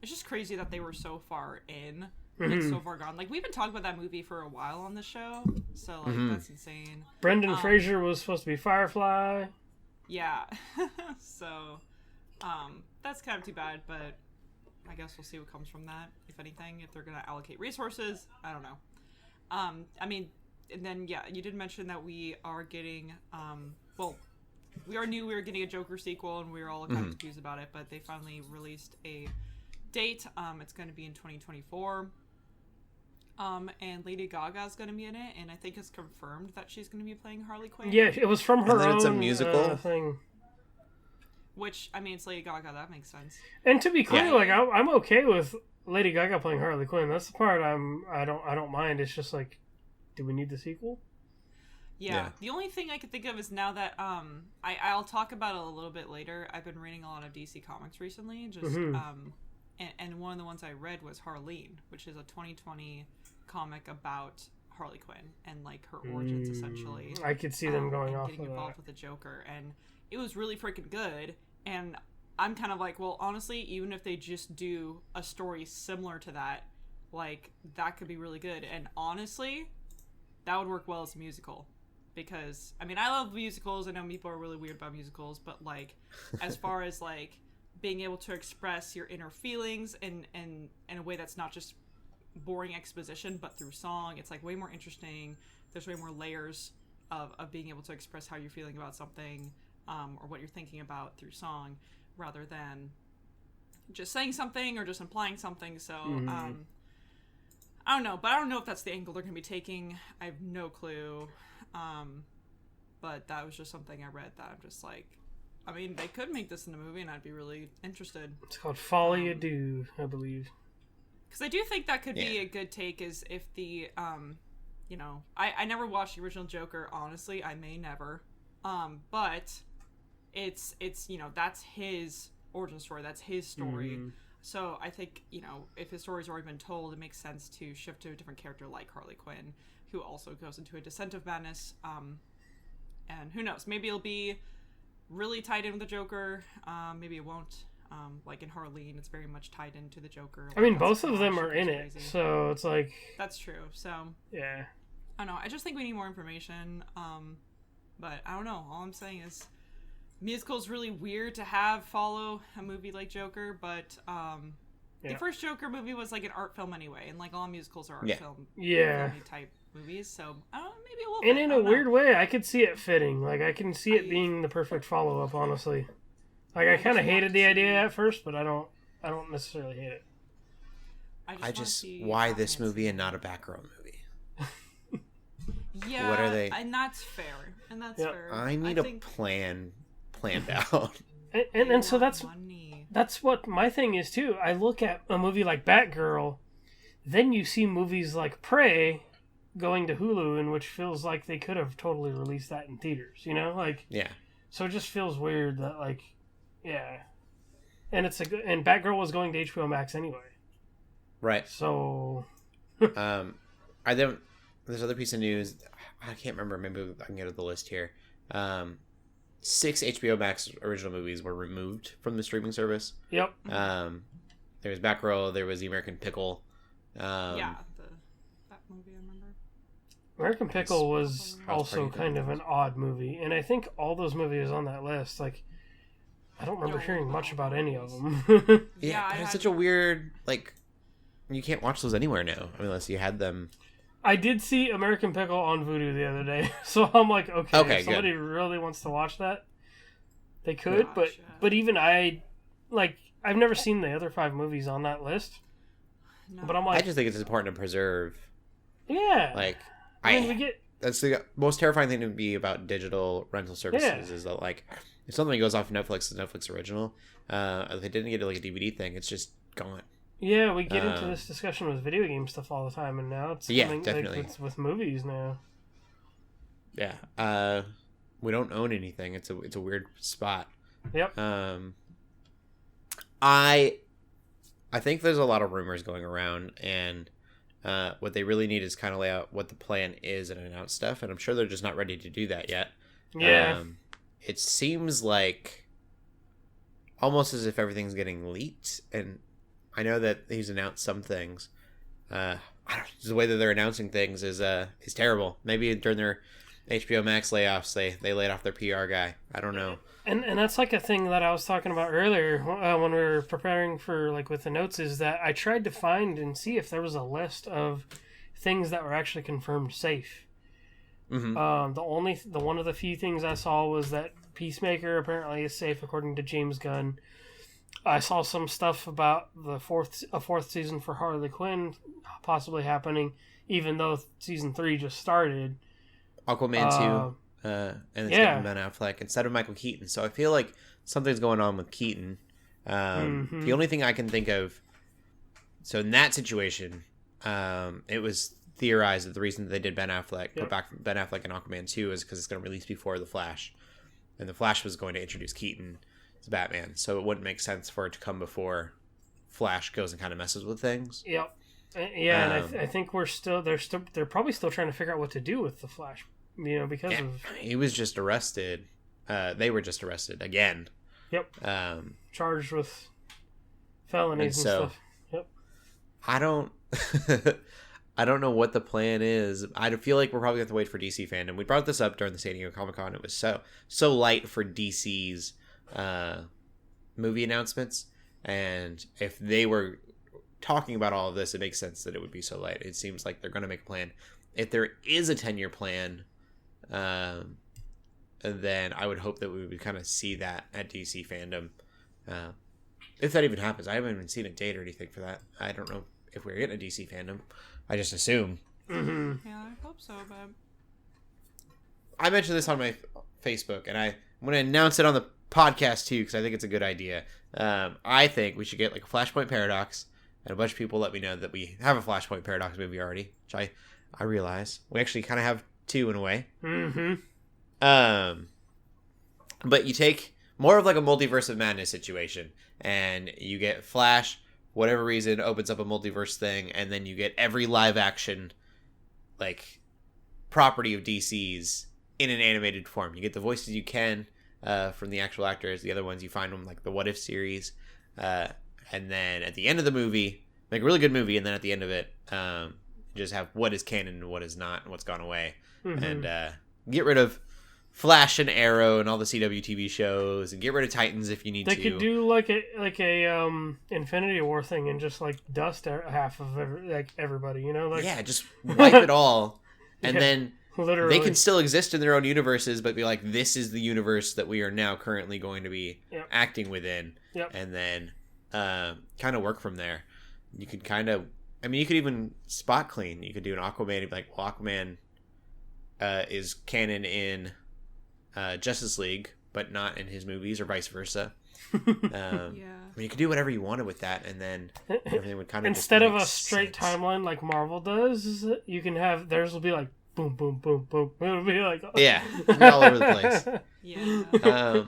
[SPEAKER 3] just crazy that they were so far in, like, so far gone. Like, we've been talking about that movie for a while on the show, so, like, that's insane.
[SPEAKER 2] Brendan Fraser was supposed to be Firefly.
[SPEAKER 3] Yeah. So, that's kind of too bad, but I guess we'll see what comes from that, if anything. If they're going to allocate resources, I don't know. I mean, and then, yeah, you did mention that we are getting, we already knew we were getting a Joker sequel, and we were all kind of confused about it, but they finally released a date. It's going to be in 2024. And Lady Gaga's going to be in it, and I think it's confirmed that she's going to be playing Harley Quinn.
[SPEAKER 2] Yeah, it was from her own
[SPEAKER 1] it's a musical
[SPEAKER 2] thing.
[SPEAKER 3] Which, I mean, it's Lady Gaga, that makes sense.
[SPEAKER 2] And to be clear, like I'm okay with Lady Gaga playing Harley Quinn. That's the part I don't mind. It's just like, do we need the sequel?
[SPEAKER 3] Yeah. The only thing I could think of is now that I'll talk about it a little bit later. I've been reading a lot of DC Comics recently, just and one of the ones I read was Harleen, which is a 2020 comic about Harley Quinn and like her origins essentially.
[SPEAKER 2] I could see them going off
[SPEAKER 3] getting
[SPEAKER 2] of
[SPEAKER 3] involved
[SPEAKER 2] that.
[SPEAKER 3] with the Joker, and it was really freaking good. And I'm kind of like, well, honestly, even if they just do a story similar to that, like that could be really good. And honestly, that would work well as a musical. Because, I mean, I love musicals. I know people are really weird about musicals, but, like, as far as, like, being able to express your inner feelings in a way that's not just boring exposition, but through song, it's, like, way more interesting. There's way more layers of being able to express how you're feeling about something or what you're thinking about through song rather than just saying something or just implying something. So, I don't know. But I don't know if that's the angle they're going to be taking. I have no clue. But that was just something I read that I'm just like, I mean, they could make this in a movie and I'd be really interested.
[SPEAKER 2] It's called Folly You Do, I believe. Because
[SPEAKER 3] I do think that could be a good take is if the, you know, I never watched the original Joker, honestly. I may never. But it's you know, that's his origin story. That's his story. So I think, you know, if his story's already been told, it makes sense to shift to a different character like Harley Quinn, who also goes into a descent of madness. And who knows? Maybe it'll be really tied in with the Joker. Maybe it won't. Like in Harleen, it's very much tied into the Joker. Like,
[SPEAKER 2] I mean, both of them are in it, so it's like...
[SPEAKER 3] That's true. So,
[SPEAKER 2] yeah.
[SPEAKER 3] I don't know. I just think we need more information. But I don't know. All I'm saying is musical's really weird to have follow a movie like Joker, but the first Joker movie was like an art film anyway, and like all musicals are art film type movies, so I don't know, maybe it will fit.
[SPEAKER 2] And in a weird way, I could see it fitting. Like, I can see it being the perfect follow-up, honestly. Like, I kind of hated the idea at first, but I don't necessarily hate it.
[SPEAKER 1] I just why this movie and not a Batgirl movie?
[SPEAKER 3] Yeah,
[SPEAKER 1] what are they?
[SPEAKER 3] And that's fair. And that's fair.
[SPEAKER 1] I need a plan planned out.
[SPEAKER 2] And so that's what my thing is too. I look at a movie like Batgirl, then you see movies like Prey going to Hulu, in which feels like they could have totally released that in theaters, you know? Like, so it just feels weird that, like, and and Batgirl was going to HBO Max anyway. Right. So
[SPEAKER 1] there's other piece of news, I can't remember, maybe I can get to the list here. 6 HBO Max original movies were removed from the streaming service. Yep. There was Batgirl, there was The American Pickle. That
[SPEAKER 3] movie, I remember.
[SPEAKER 2] American Pickle was also kind of an odd movie, and I think all those movies on that list, like, I don't remember hearing much about any of them.
[SPEAKER 1] But it's such a weird, like, you can't watch those anywhere now unless you had them.
[SPEAKER 2] I did see American Pickle on Vudu the other day, so I'm like, okay, if somebody really wants to watch that, they could, but even I've never seen the other 5 movies on that list. No. But I'm like,
[SPEAKER 1] I just think it's important to preserve.
[SPEAKER 2] Yeah.
[SPEAKER 1] Like, that's the most terrifying thing to be about digital rental services is that, like, if something goes off Netflix, the Netflix original, if they didn't get like a DVD thing, it's just gone.
[SPEAKER 2] Yeah, we get into this discussion with video game stuff all the time, and now it's definitely. Like, it's with movies now.
[SPEAKER 1] Yeah, we don't own anything. It's a weird spot.
[SPEAKER 2] Yep.
[SPEAKER 1] I think there's a lot of rumors going around, and what they really need is kind of lay out what the plan is and announce stuff, and I'm sure they're just not ready to do that yet.
[SPEAKER 2] Yeah.
[SPEAKER 1] It seems like almost as if everything's getting leaked, and I know that he's announced some things. The way that they're announcing things is terrible. Maybe during their HBO Max layoffs. They laid off their PR guy. I don't know.
[SPEAKER 2] And that's like a thing that I was talking about earlier when we were preparing for like with the notes, is that I tried to find and see if there was a list of things that were actually confirmed safe.
[SPEAKER 1] Mm-hmm.
[SPEAKER 2] The one of the few things I saw was that Peacemaker apparently is safe according to James Gunn. I saw some stuff about a fourth season for Harley Quinn possibly happening, even though season 3 just started.
[SPEAKER 1] Aquaman 2, and it's getting Ben Affleck instead of Michael Keaton. So I feel like something's going on with Keaton. The only thing I can think of, so in that situation, it was theorized that the reason that they did Ben Affleck, put back Ben Affleck in Aquaman 2 is because it's going to release before The Flash. And The Flash was going to introduce Keaton as Batman. So it wouldn't make sense for it to come before Flash goes and kind of messes with things.
[SPEAKER 2] Yep. Yeah, and I think they're probably still trying to figure out what to do with the Flash, because of
[SPEAKER 1] he was just arrested. They were just arrested again.
[SPEAKER 2] Yep. Charged with felonies and stuff. Yep.
[SPEAKER 1] I don't know what the plan is. I feel like we're probably going to have to wait for DC fandom. We brought this up during the San Diego Comic-Con. It was so light for DC's movie announcements, and if they were talking about all of this, it makes sense that it would be so light. It seems like they're going to make a plan. If there is a 10-year plan, then I would hope that we would kind of see that at DC fandom. If that even happens. I haven't even seen a date or anything for that. I don't know if we're getting a DC fandom. I just assume.
[SPEAKER 2] Mm-hmm.
[SPEAKER 3] Yeah, I hope so, but
[SPEAKER 1] I mentioned this on my Facebook, and I'm going to announce it on the podcast too, because I think it's a good idea. I think we should get like a Flashpoint Paradox, and a bunch of people let me know that we have a Flashpoint Paradox movie already, which I realize we actually kind of have two in a way.
[SPEAKER 2] Mm-hmm.
[SPEAKER 1] But you take more of like a Multiverse of Madness situation, and you get Flash, whatever reason, opens up a multiverse thing, and then you get every live action like property of DC's in an animated form. You get the voices you can from the actual actors. The other ones you find them like the What If series, and then at the end of the movie, make a really good movie, and then at the end of it, just have what is canon and what is not, and what's gone away, and get rid of Flash and Arrow and all the CW TV shows, and get rid of Titans if you need to.
[SPEAKER 2] They could do like a Infinity War thing and just like dust half of everybody,
[SPEAKER 1] yeah, just wipe it all, and then
[SPEAKER 2] literally
[SPEAKER 1] they can still exist in their own universes, but be like, this is the universe that we are now currently going to be acting within, and then kind of work from there. You could you could even spot clean. You could do an Aquaman and be like, well, Aquaman is canon in Justice League, but not in his movies, or vice versa. You could do whatever you wanted with that, and then everything would kind of
[SPEAKER 2] instead of a straight timeline like Marvel does, you can have theirs will be like boom, boom, boom, boom. It'll be like
[SPEAKER 1] it'll be all over the place.
[SPEAKER 3] yeah.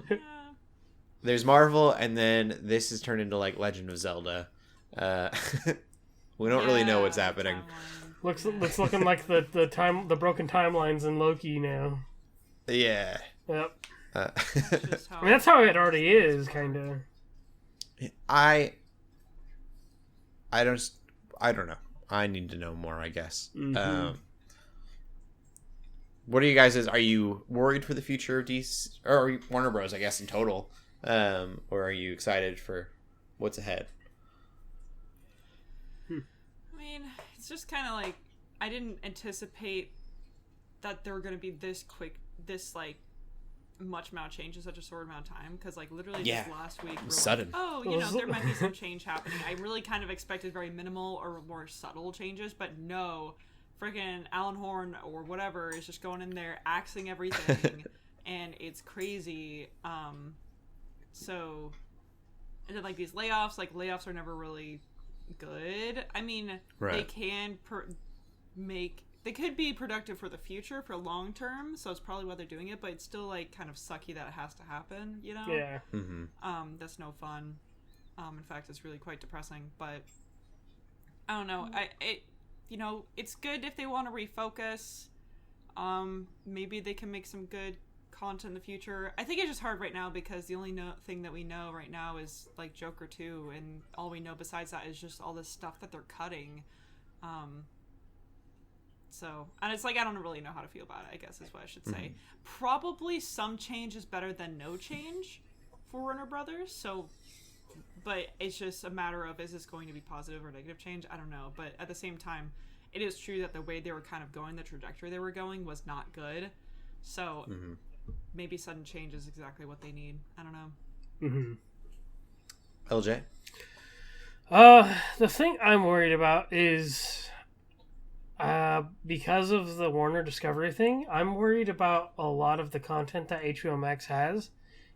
[SPEAKER 1] There's Marvel, and then this has turned into like Legend of Zelda. We don't really know what's happening.
[SPEAKER 2] Looks looking like the broken timelines in Loki now.
[SPEAKER 1] Yeah.
[SPEAKER 2] Yep. That's how it already is, kind of.
[SPEAKER 1] I don't know. I need to know more, I guess.
[SPEAKER 2] Mm-hmm.
[SPEAKER 1] What are you guys? Are you worried for the future of DC or Warner Bros? I guess in total, or are you excited for what's ahead?
[SPEAKER 3] I mean, it's just kind of like I didn't anticipate that there were going to be this much amount of change in such a short amount of time, because like literally just last week
[SPEAKER 1] sudden.
[SPEAKER 3] There might be some change happening. I really kind of expected very minimal or more subtle changes, but no, freaking Alan Horn or whatever is just going in there axing everything and it's crazy. So and then like these layoffs are never really good. I mean, they can they could be productive for the future, for long term, so it's probably why they're doing it, but it's still like kind of sucky that it has to happen,
[SPEAKER 2] Yeah.
[SPEAKER 1] Mm-hmm.
[SPEAKER 3] That's no fun. In fact, it's really quite depressing, but I don't know. It's good if they want to refocus. Maybe they can make some good content in the future. I think it's just hard right now because the only thing that we know right now is like Joker 2, and all we know besides that is just all this stuff that they're cutting. So, and it's like, I don't really know how to feel about it, I guess is what I should say. Probably some change is better than no change for Warner Brothers. So, but it's just a matter of, is this going to be positive or negative change? I don't know. But at the same time, it is true that the way they were kind of going, the trajectory they were going was not good. So maybe sudden change is exactly what they need. I don't know.
[SPEAKER 1] LJ?
[SPEAKER 2] The thing I'm worried about is... because of the Warner Discovery thing, I'm worried about a lot of the content that HBO Max has,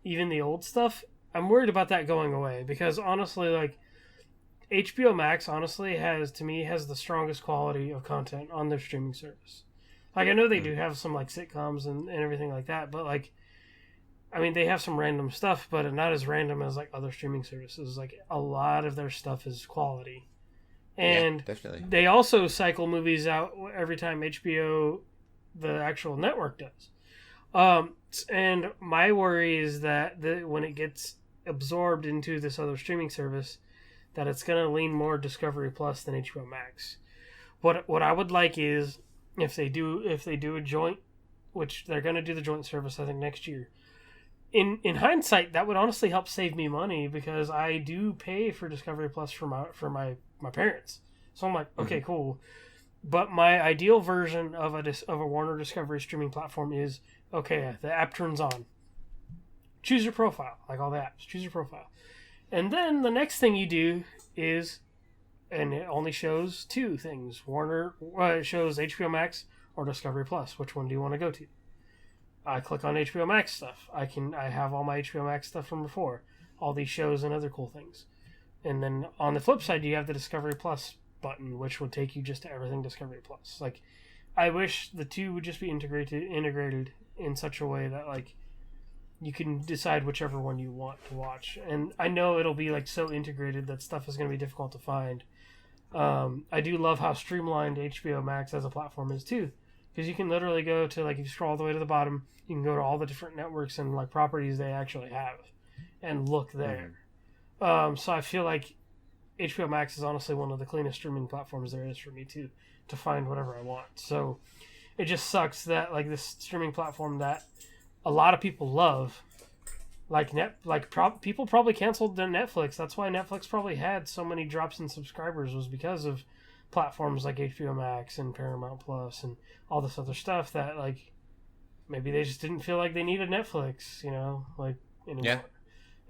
[SPEAKER 2] even the old stuff. I'm worried about that going away because honestly, like, HBO Max honestly has the strongest quality of content on their streaming service. Like, I know they do have some like sitcoms and everything like that, but like, I mean, they have some random stuff, but not as random as like other streaming services. Like, a lot of their stuff is quality. And
[SPEAKER 1] definitely.
[SPEAKER 2] They also cycle movies out every time HBO, the actual network, does. And my worry is that when it gets absorbed into this other streaming service, that it's going to lean more Discovery Plus than HBO Max. What I would like is if they do a joint, which they're going to do the joint service I think next year. In hindsight, that would honestly help save me money because I do pay for Discovery Plus for my parents. So I'm like, okay, cool. But my ideal version of a Warner Discovery streaming platform is, okay, the app turns on. Choose your profile, like all the apps. Choose your profile. And then the next thing you do is, and it only shows two things. It shows HBO Max or Discovery Plus. Which one do you want to go to? I click on HBO Max stuff. I have all my HBO Max stuff from before. All these shows and other cool things. And then on the flip side, you have the Discovery Plus button, which would take you just to everything Discovery Plus. Like, I wish the two would just be integrated in such a way that, like, you can decide whichever one you want to watch. And I know it'll be, like, so integrated that stuff is going to be difficult to find. I do love how streamlined HBO Max as a platform is, too. Because you can literally go to, like, if you scroll all the way to the bottom, you can go to all the different networks and, like, properties they actually have and look there. So I feel like HBO Max is honestly one of the cleanest streaming platforms there is for me to find whatever I want. So it just sucks that, like, this streaming platform that a lot of people love, people probably canceled their Netflix. That's why Netflix probably had so many drops in subscribers, was because of platforms like HBO Max and Paramount Plus and all this other stuff that, like, maybe they just didn't feel like they needed Netflix, like, anymore. Yeah.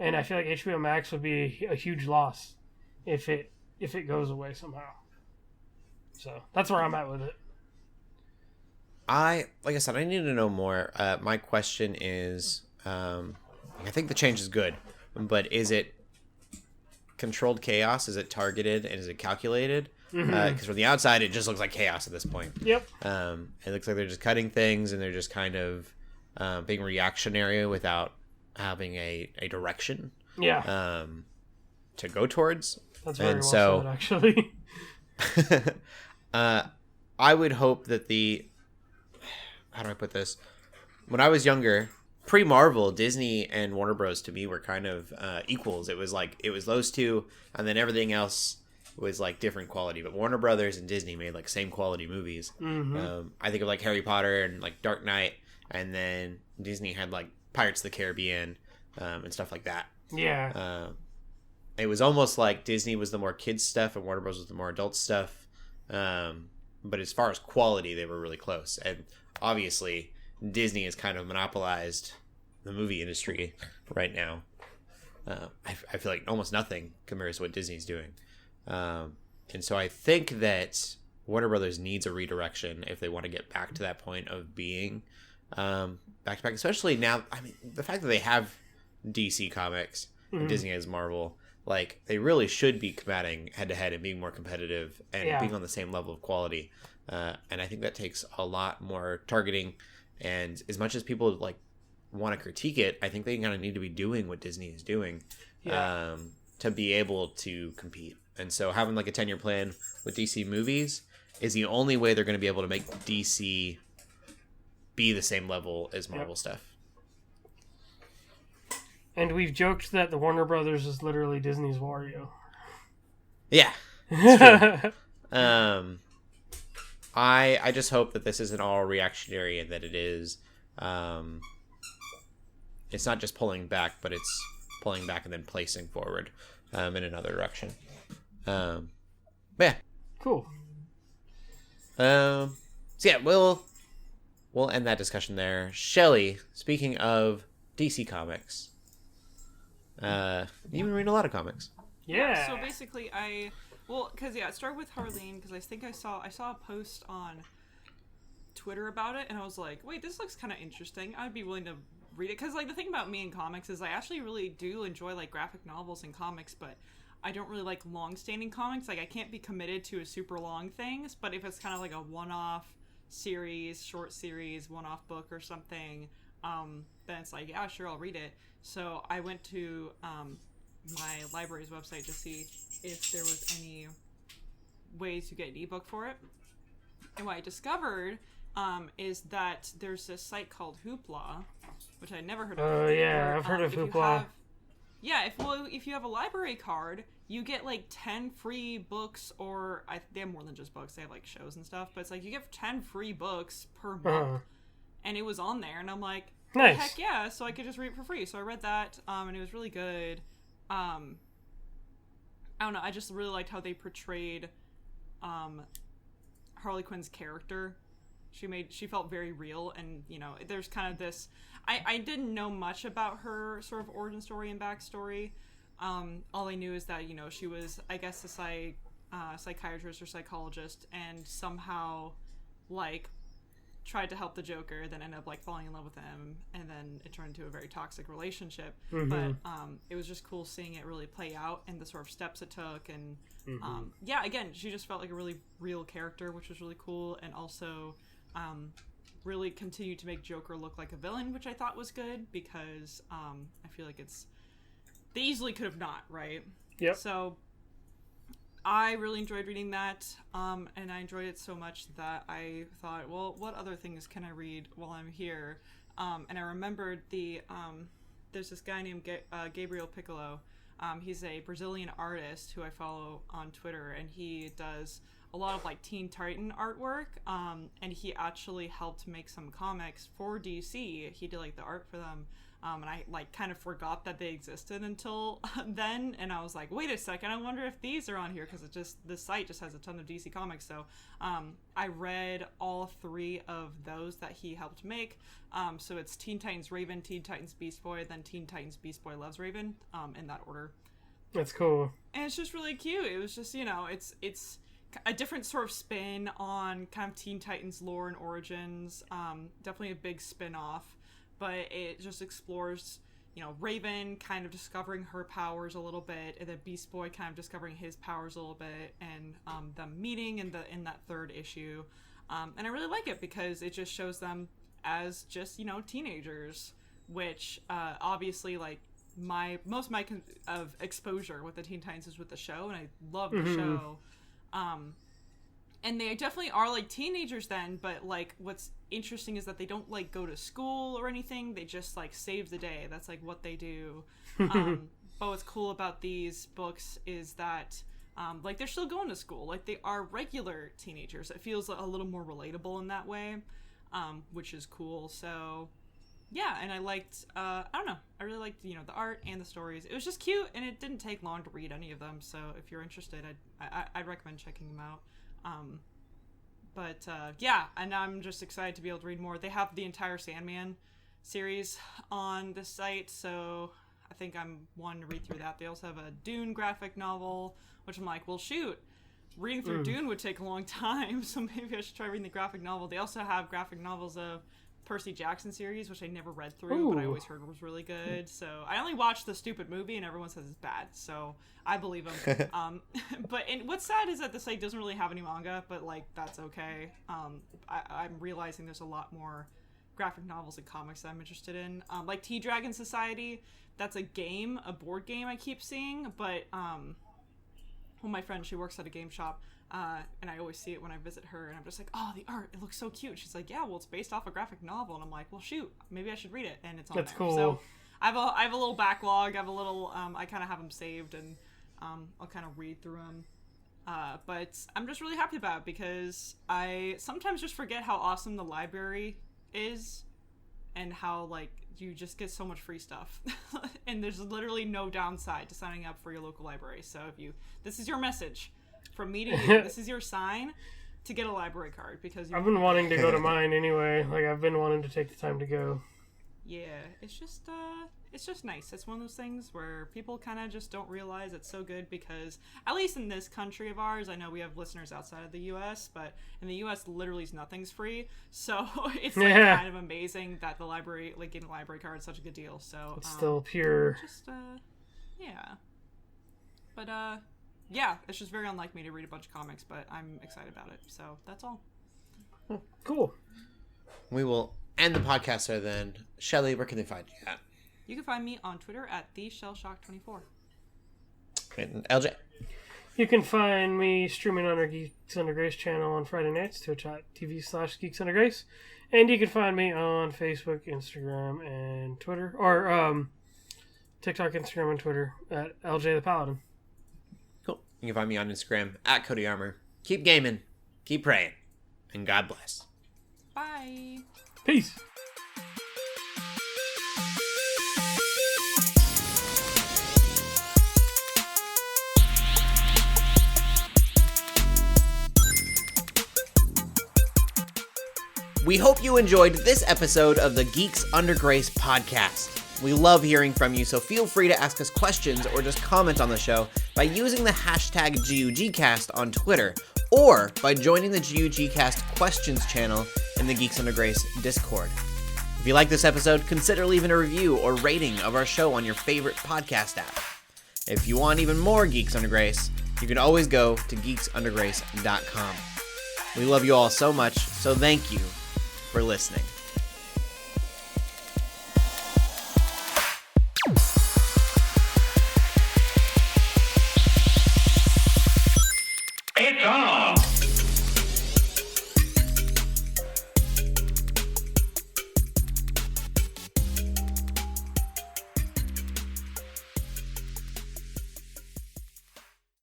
[SPEAKER 2] And I feel like HBO Max would be a huge loss if it goes away somehow. So that's where I'm at with it.
[SPEAKER 1] Like I said, I need to know more. My question is, I think the change is good, but is it controlled chaos? Is it targeted? And is it calculated? Because from the outside, it just looks like chaos at this point.
[SPEAKER 2] Yep.
[SPEAKER 1] It looks like they're just cutting things and they're just kind of being reactionary without having a direction.
[SPEAKER 2] Yeah.
[SPEAKER 1] To go towards.
[SPEAKER 2] That's very well said, actually.
[SPEAKER 1] I would hope that how do I put this? When I was younger, pre-Marvel, Disney and Warner Bros. To me were kind of equals. It was those two, and then everything else was like different quality. But Warner Brothers and Disney made like same quality movies. I think of like Harry Potter and like Dark Knight, and then Disney had like Pirates of the Caribbean and stuff like that.
[SPEAKER 2] Yeah.
[SPEAKER 1] It was almost like Disney was the more kids stuff and Warner Bros. Was the more adult stuff. But as far as quality, they were really close. And obviously, Disney has kind of monopolized the movie industry right now. I feel like almost nothing compares to what Disney's doing. And so I think that Warner Brothers needs a redirection if they want to get back to that point of being back-to-back. Especially now, I mean, the fact that they have DC Comics and Disney has Marvel, like, they really should be combating head-to-head and being more competitive and being on the same level of quality. And I think that takes a lot more targeting. And as much as people like want to critique it, I think they kind of need to be doing what Disney is doing to be able to compete. And so having like a 10-year plan with DC movies is the only way they're going to be able to make DC be the same level as Marvel stuff.
[SPEAKER 2] And we've joked that the Warner Brothers is literally Disney's Wario.
[SPEAKER 1] Yeah. That's true. I just hope that this isn't all reactionary and that it is, it's not just pulling back, but it's pulling back and then placing forward in another direction. Yeah.
[SPEAKER 2] Cool.
[SPEAKER 1] So yeah, we'll end that discussion there. Shelley, speaking of DC Comics, you've been reading a lot of comics.
[SPEAKER 2] Yeah.
[SPEAKER 3] So basically, it started with Harleen because I think I saw a post on Twitter about it, and I was like, wait, this looks kind of interesting. I'd be willing to read it because like the thing about me and comics is I actually really do enjoy like graphic novels and comics, but I don't really like long-standing comics. Like I can't be committed to a super long things, but if it's kind of like a one-off series, short series, one-off book or something, then it's like, yeah, sure, I'll read it. So I went to my library's website to see if there was any ways to get an ebook for it. And what I discovered is that there's this site called Hoopla, which I never heard of.
[SPEAKER 2] Oh yeah, I've heard of Hoopla.
[SPEAKER 3] If you have a library card, you get like 10 free books, or they have more than just books. They have like shows and stuff, but it's like you get 10 free books per month. And it was on there, and I'm like,
[SPEAKER 2] nice.
[SPEAKER 3] Heck yeah! So I could just read it for free. So I read that, and it was really good. I don't know. I just really liked how they portrayed Harley Quinn's character. She felt very real, and you know, there's kind of this. I didn't know much about her sort of origin story and backstory. All I knew is that, you know, she was, I guess, a psychiatrist or psychologist, and somehow like tried to help the Joker, then ended up like falling in love with him, and then it turned into a very toxic relationship. But it was just cool seeing it really play out and the sort of steps it took, and again, she just felt like a really real character, which was really cool, and also really continued to make Joker look like a villain, which I thought was good, because I feel like they easily could have not, right?
[SPEAKER 2] Yep.
[SPEAKER 3] So I really enjoyed reading that, and I enjoyed it so much that I thought, well, what other things can I read while I'm here? And I remembered there's this guy named Gabriel Piccolo. He's a Brazilian artist who I follow on Twitter, and he does a lot of like Teen Titan artwork, and he actually helped make some comics for DC. He did like the art for them, and I like kind of forgot that they existed until then, and I was like, wait a second, I wonder if these are on here, because the site just has a ton of DC comics. So I read all 3 of those that he helped make. So it's Teen Titans Raven, Teen Titans Beast Boy, then Teen Titans Beast Boy Loves Raven, in that order.
[SPEAKER 2] That's cool.
[SPEAKER 3] And it's just really cute. It was just, you know, it's a different sort of spin on kind of Teen Titans lore and origins. Definitely a big spin-off, but it just explores, you know, Raven kind of discovering her powers a little bit, and then Beast Boy kind of discovering his powers a little bit, and them meeting in that 3rd issue. And I really like it because it just shows them as just, you know, teenagers, which obviously, like, most of my exposure with the Teen Titans is with the show, and I love the show. And they definitely are like teenagers then, but like what's interesting is that they don't like go to school or anything. They just like save the day. That's like what they do. But what's cool about these books is that like they're still going to school. Like they are regular teenagers. It feels a little more relatable in that way, which is cool. So yeah, and I liked, I don't know, I really liked, you know, the art and the stories. It was just cute, and it didn't take long to read any of them, so if you're interested, I'd recommend checking them out. Yeah, and I'm just excited to be able to read more. They have the entire Sandman series on the site, so I think I'm wanting to read through that. They also have a Dune graphic novel, which I'm like, well, shoot, reading through Dune would take a long time, so maybe I should try reading the graphic novel. They also have graphic novels of Percy Jackson series, which I never read through, but I always heard was really good. So I only watched the stupid movie, and everyone says it's bad, so I believe them. What's sad is that the site doesn't really have any manga, but like that's okay. I'm realizing there's a lot more graphic novels and comics that I'm interested in. Like Tea Dragon Society, that's a board game I keep seeing, but well, my friend, she works at a game shop. And I always see it when I visit her, and I'm just like, oh, the art, it looks so cute. She's like, yeah, well, it's based off a graphic novel, and I'm like, well, shoot, maybe I should read it, and it's on
[SPEAKER 2] That's
[SPEAKER 3] there.
[SPEAKER 2] cool.
[SPEAKER 3] So I have a little backlog. I have a little, I kind of have them saved, and I'll kind of read through them. But I'm just really happy about it because I sometimes just forget how awesome the library is and how, like, you just get so much free stuff. And there's literally no downside to signing up for your local library. So this is your message from me to you. This is your sign to get a library card because
[SPEAKER 2] I've been wanting to go to mine anyway. Like, I've been wanting to take the time to go.
[SPEAKER 3] Yeah, it's just nice. It's one of those things where people kind of just don't realize it's so good because, at least in this country of ours, I know we have listeners outside of the U.S., but in the U.S., literally nothing's free. So it's like kind of amazing that the library, like getting a library card is such a good deal. So
[SPEAKER 2] it's still pure.
[SPEAKER 3] Yeah. But yeah, it's just very unlike me to read a bunch of comics, but I'm excited about it. So that's all.
[SPEAKER 2] Cool.
[SPEAKER 1] We will end the podcast there then. Shelley, where can they find you at?
[SPEAKER 3] You can find me on Twitter at TheShellshock24.
[SPEAKER 1] And LJ?
[SPEAKER 2] You can find me streaming on our Geeks Under Grace channel on Friday nights, twitch.tv/Geeks Under Grace. And you can find me on Facebook, Instagram, and Twitter. Or TikTok, Instagram, and Twitter at LJ the Paladin.
[SPEAKER 1] Cool. You can find me on Instagram at Cody Armour. Keep gaming, keep praying, and God bless.
[SPEAKER 3] Bye.
[SPEAKER 2] Peace.
[SPEAKER 1] We hope you enjoyed this episode of the Geeks Under Grace podcast. We love hearing from you, so feel free to ask us questions or just comment on the show by using the hashtag GUGcast on Twitter or by joining the GUGcast questions channel in the Geeks Under Grace Discord. If you like this episode, consider leaving a review or rating of our show on your favorite podcast app. If you want even more Geeks Under Grace, you can always go to geeksundergrace.com. We love you all so much, so thank you for listening.